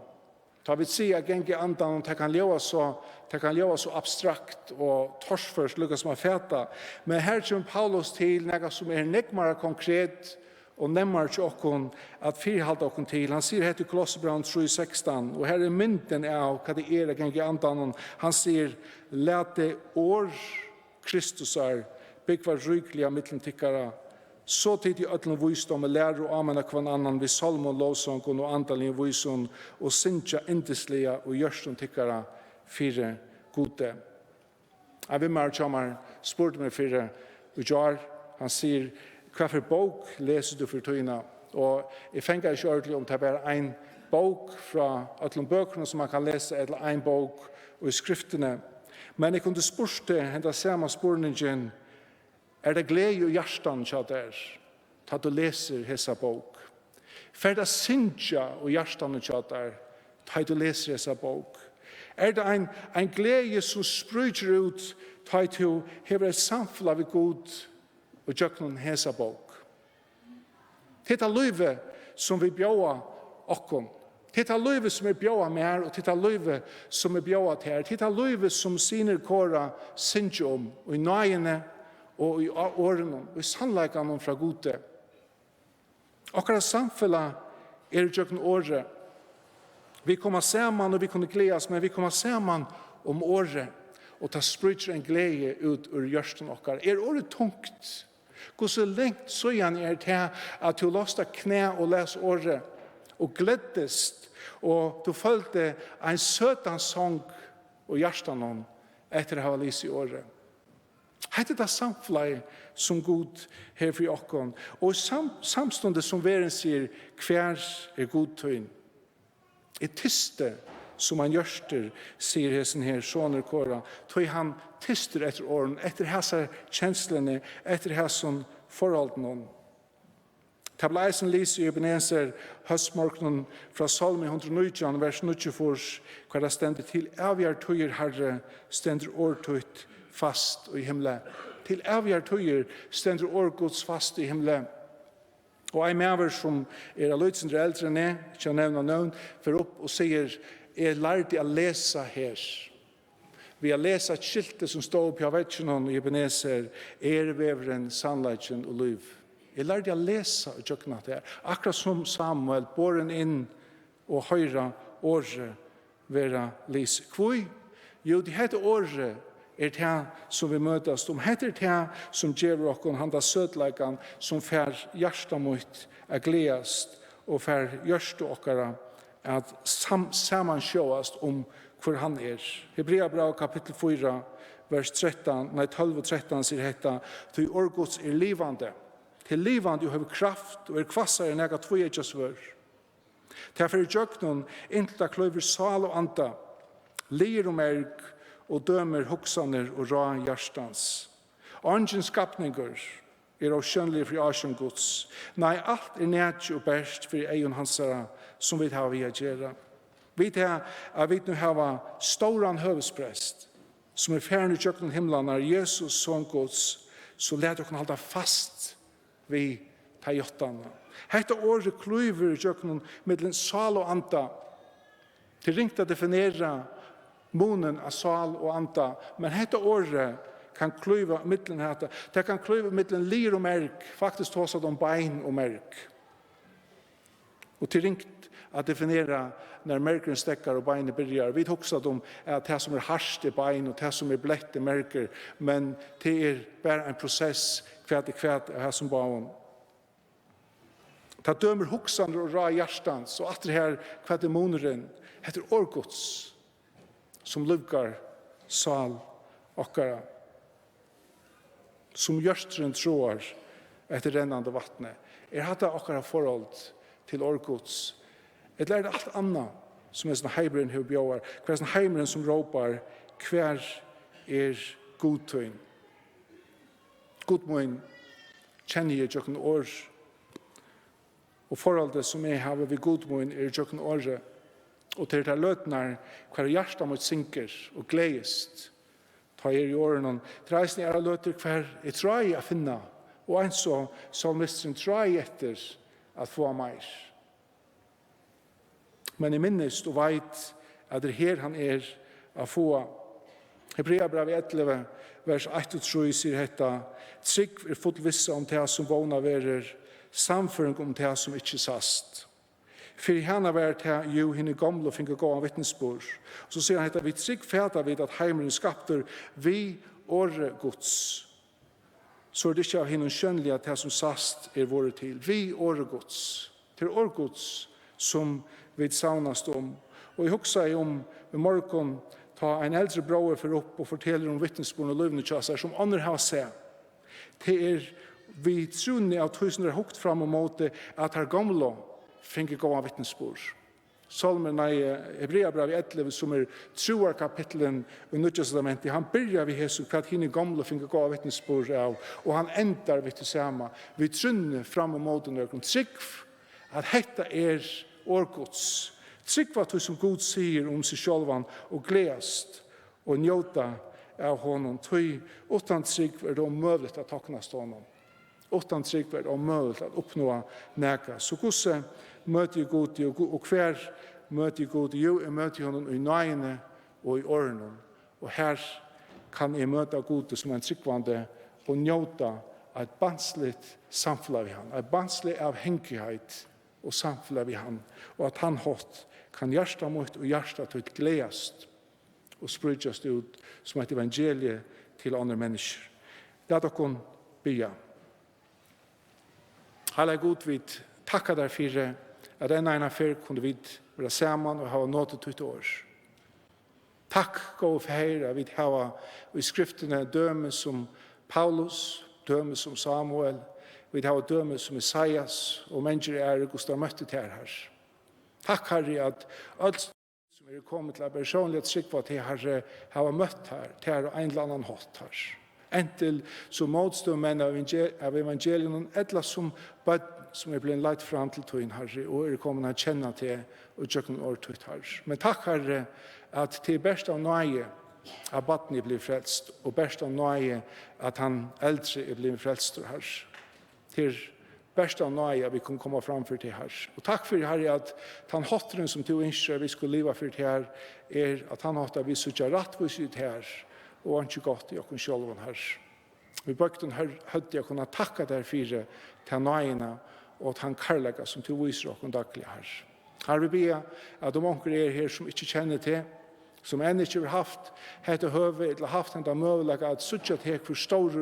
Da vi sier at gengu i andanon, det kan leva så abstrakt og torsførst, lukka som er feta. Men her kommer Paulus til noe som nekmara konkret og nemmere til okkon at firhalda okkon til. Han sier hette i Kolossebrevene 3:16, og her mynden av hva det gengu i andanon. Han sier, lete år Kristus byggvar rykliga mittlen tikkara, så tid i ödlen visdom lærer og amena kvann annan vid salmon, lovsångon og andalin vyson, og sinja indesliga og gjørston tikkara fire gode. Jeg vil mer tjammer spurte meg fire ujar, han sier, hva for bok leser du for tøyna? Og jeg fengar ikke ordentlig om det er en bok fra ödlen bøkene som man kan lese, eller en bok og i skriftene. Men jeg kunne spørre henne samme spørningen, det glede og hjertan til der, da du leser hessa bok? For det sinja og hjertan til der, da du leser hessa bok? Det en glede som spryter ut, da du har et samfunn av god og gjør noen hessa bok? Det livet som vi bjør okkom. Det livet som bjøa mer, og det livet som bjøa til. Det livet som siner kåra sinje om, og i nøyene, og i årene, og i sannleikene fra gode. Akkurat samfunnet i jøkken året. Vi kommer sammen, og vi kunne gledes, men vi kommer sammen om året, og ta spryter en glede ut ur gjørsten okkar. Året tungt? Hvor så lengt så gjerne til at du låste knæ og les året, og gleddest, og du følte en søtan sang og hjertanon etter å ha lyst i året. Hette det samfunnet som god her for okkon, og samstundet som veren sier hver god tøyn. tyste som han gjørster, sier hesten her, sånner kåra, tog han tyster etter åren, etter hese kjenslene, etter hese forholdene. Tablaisen lyser i Ebenezer høstmorgenen fra Salme 119, vers 94, hva det stender til avgjær tøyer Herre, stender årtøyt fast i himmelen. Til avgjær tøyer stender årgods fast i himmelen. Og en maver som av løytsindre eldre enn jeg, ikke nevner navn, for opp og sier, jeg lærte å lese her. Vi har lest et skilte som står på vekkenen i Ebenezer, veveren, sannleggen og liv. Jeg lærte å lese og tjøkken at det er. Akkurat som Samuel, båren inn og høyre året være lise. Hvor? Jo, det heter året det som vi møtes om. Det det som gjør oss handa sødleggen, som fer hjertet mot å gledest, og fer hjertet okkara at sammansjåast om hvor han Hebreabrevet kapitel 4, vers 12 og 13 sier dette, «Ty årgods livande, til livande og har kraft, og kvassare enn ega tvøyegjast svør. Derfor jøknun, inntil kløyver sal og anda, lir og merg, og dømer hoksaner og ra hjertans. Angen skapninger av skjønlig fri asjon gods. Nei, alt nætje og best for eion hansara, som vi har via gjera. Vi tar at vi nu har ståran høvesprest, som færne tjøkken himlen når Jesus sånn gods, så let dere holde fast vi tar jottene. Hette året klyver tjøkken middelen sal og anta, til ringt å definere monen av sal og anta, men hette året kan klyva middelen hette. Det kan klyva middelen lir og merk, faktisk tås om bein og merk. Og til ringt å definere når merkeren stekker og beinet byrjar. Vi tås om at det som harst i bein og det som blett i merker, men det bare en prosess kvært i kvært av her som baun. Det dømer hoksander og ra hjertans, og at det her kvært i moneren, heter årgods, som lukar sal okkara, som gjørstren tråar etter rennande vattnet. Hatt okkara forhold til årgods. Det er alt annet som sånn heimeren her bjøver, hver sånn heimeren som råpar, hver godtøyn. Godmøyn kjenner jeg jøkken år, og forholdet som jeg har ved godmøyn jøkken året, og til det løtner hver hjertet mot synker og gledest, ta i årene. Treisen løter hver tror jeg å finne, og en så salmisteren tror jeg etter at få mer. Men jeg minnes og vet at det her han å få. Hebreabrevet 11, vers 1 og 3 sier dette, trygg fullt visse om det som vågner verer, samføring om det som ikke sast. For henne var det jo henne gamle og finne gå av vittnesbord. Så sier han dette, vi trygg fæta vid at heimeren skapter vi åre gods. Så det ikke av henne skjønnelig at det som sast våre til. Vi åre gods. Til åre gods som vi saunast om. Og jeg husker om i morgen ta en eldre bror for opp og forteller om vittnesbord og løvende kjasser som andre har sett. Det vi trunnig av tusener hukt fram og måte at her gamle finner gå av vittnesbord. Salmen i Hebreabrevet 11 som troar kapitlen i Nødtestamentet, han byrjar vi Jesus hva henne gamle finner gå av vittnesbord av, og han endar vi til samme. Vi trunner fram og måte når han trygg at dette årgods. Trygg hva som Gud sier om seg sjølvan og gledest og njóta av honom. Utan trygg det omøvligt at taknast honom. Utan trygg det omøvligt at oppnå næka. Så hvordan møter Gud og hver møter Gud? Jo, jeg møter honom i nøyene og i årene. Og her kan jeg møte Gud som en tryggvande og njóta av et bansligt samfunn vi han. Et banslig avhengighet og samfunn vi han. Og at han hatt kan hjersta mot og hjersta til et gledest og sprydjast ut som et evangelie til andre mennesker. Det dere bya. Alla god vid takka der for at en affær kunne vi være sammen og ha nått til år. Takk, gå for herre, vi har i skriftene døme som Paulus, døme som Samuel, vi har døme som Isaias, og mennesker Gustav møtte til her. Takk, Harri, at alt som kommet til å personligt trykva til Herre har møtt her, til en eller annen hatt her. Entil som motstående av evangelium, eller som bøtt som blitt lagt fram til tøyen, Herre, og kommet å kjenne til og tjøkken årtøyt, Herre. Men takk, Herre, at til best av nøye at baden blir frelst, og best av nøye at han eldre blir frelst, Herre. Til best av nøye at vi kan komme framfor til Herre. Og takk for, Herre, at han hotteren som du ønsker vi skulle leve for til Herre, at han hotter vi så ikke rettvis ut her, og ikke godt i oss selv, Herre. Vi bøkte en høyde å kunne takke deg for til nøyene, og til han kærlighet som du viser oss daglig, Herre. Her vi ber at de onker her som ikke kjenner til, som ennå ikke har haft hette høve, eller haft henne mulighet at suttje til hvor stor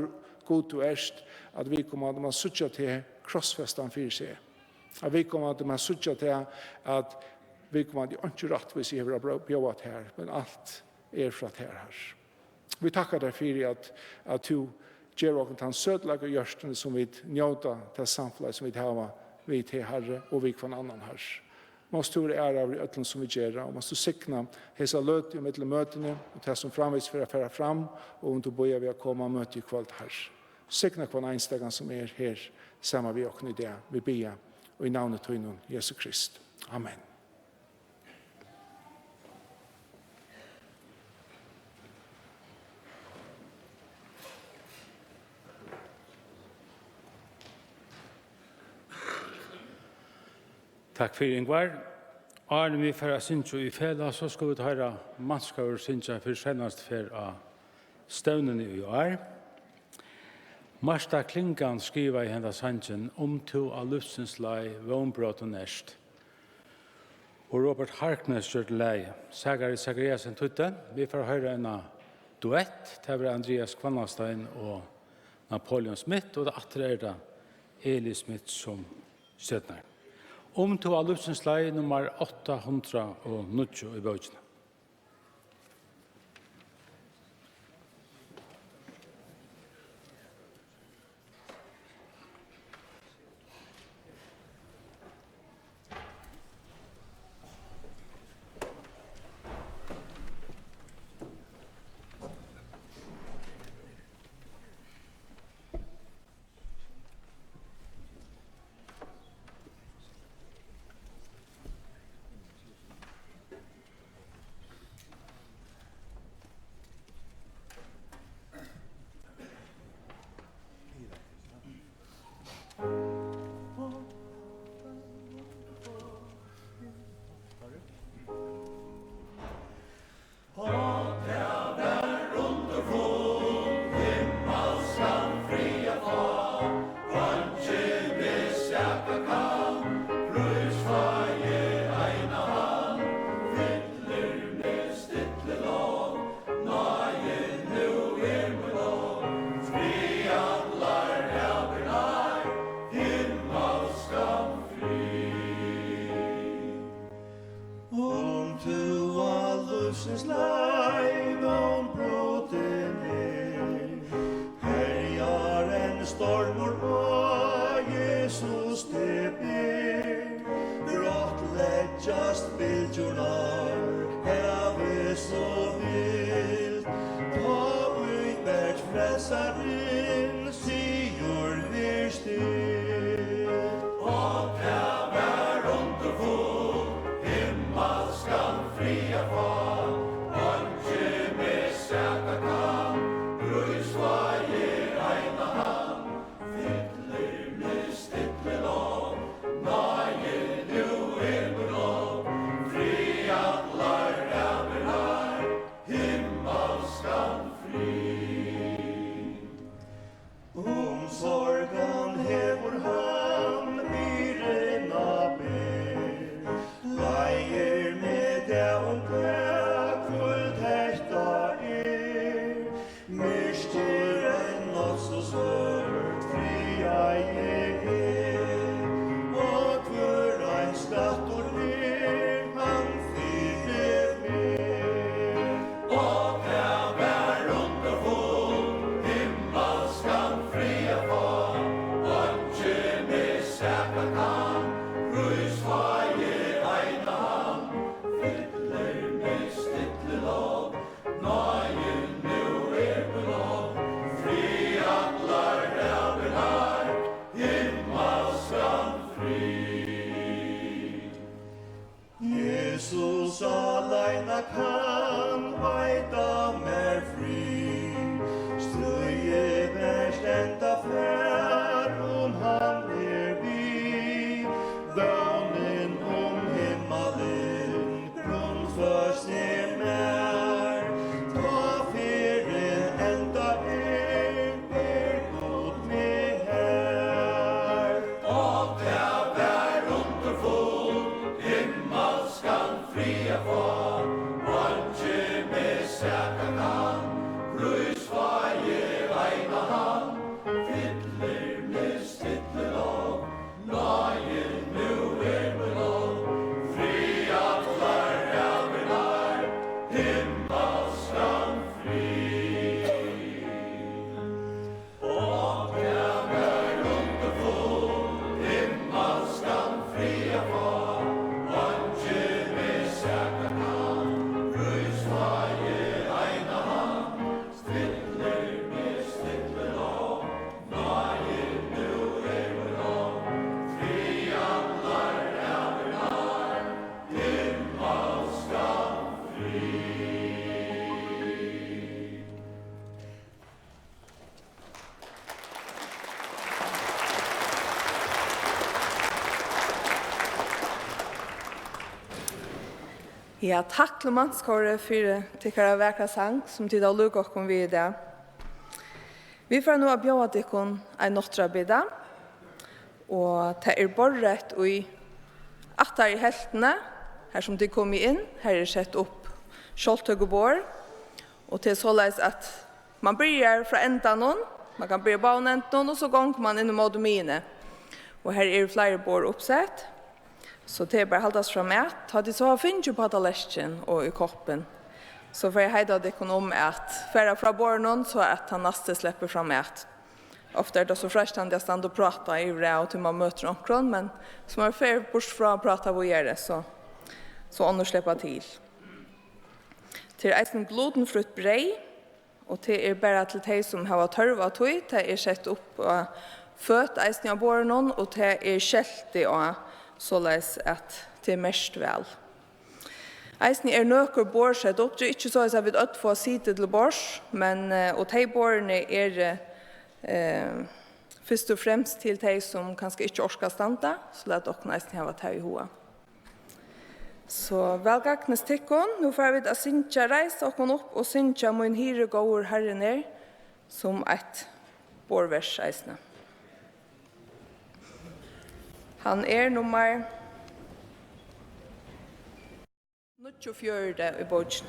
god du erst, at vi kommer til å suttje til krossfesten for seg. At vi kommer til å suttje til at vi kommer til å ikke rettvis i å bjøve her, men alt fra her. Vi takker deg for at du gjør oss til en sødlag og gjørsten som vi njøter til samfunnet som vi har vi til Herre og vi for en annen Herre. Måste du ära av ötlen som vi gör och måste sikna hesa löt i mittel mötene och det som framvis för att föra fram och om du börjar vi att komma och möta i kvällt här. Sikna på en einstagan som här samma vi och i det vi ber och i namnet av Jesus Krist. Amen. Takk for Ingvard. Arne vi får synge i fela, så skal vi høre Manskórið synge for seinasta for av stevnene i år. Marsta Klingan skriver i hennes sangen to av lívsins leið, vånbrot og nest. Og Robert Harkness gjør til leið. Sagariasen tutte. Vi får høre en duett. Det er Andreas Hvannastein og Napoleon Smith, og det atre det Eli Smith som støtner. To av lívsins leið nummer 890 i bøkene. Rus var je ein Ja, takk til Manskórið for tykkara vekra sang som tid av lukk okkom vi i det. Vi får nå bjøa tykkon en nottrabida, og det borrett i attar i heltene, her som de kom inn, her sett opp kjoltøgebår, og til såleis at man bryr fra enda noen, man kan bryr baun enda noen, og så gonger man inn i modomine. Og her flere bår oppsett, så det bare haldas fra mat. Har de så finnes på lesken og i koppen. Så får jeg heida det om at færre fra bornen så at han neste slipper fra mat. Ofte det så frestende jeg stand og prata i det og til man møter omkron, men som er færre bort fra å prata hvor gjør det, så ånder slipper til. Til eisen glutenfrukt brei, og til bare til de som har tørva tøy, til sett opp født eisen av bornen, og til skjelti og såleis at det mest vel. Eisen nøkker bor sett opp, det ikke så at vi ødt få sitte til bors, men og de borene først og fremst til de som kanskje ikke orsker standa, så lett dere eisen ha vært her i hoa. Så velgaknes tikkon, nå får vi at Sintja reise dere opp, og Sintja min hirði, góður, Harrin som et borvers eisene. Han nummer 24 i bogen.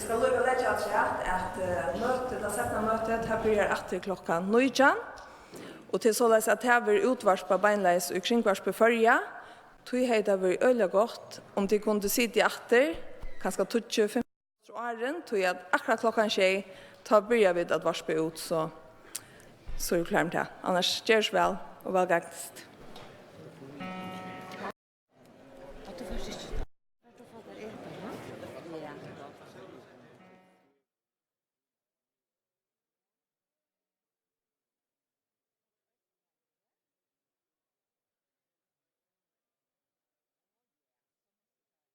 skal lukka lägga att mötet, det sätta mötet, här börjar efter klockan 9. Och till således att här blir utvarspa beinleis och kringvarspa förja, tog det var öliga gott om de kunde sitta i efter, kanske 25 åren, tog jag akkurat klockan 6, ta börjar vi att varspa ut så är det klart det. Annars görs väl och välgagst.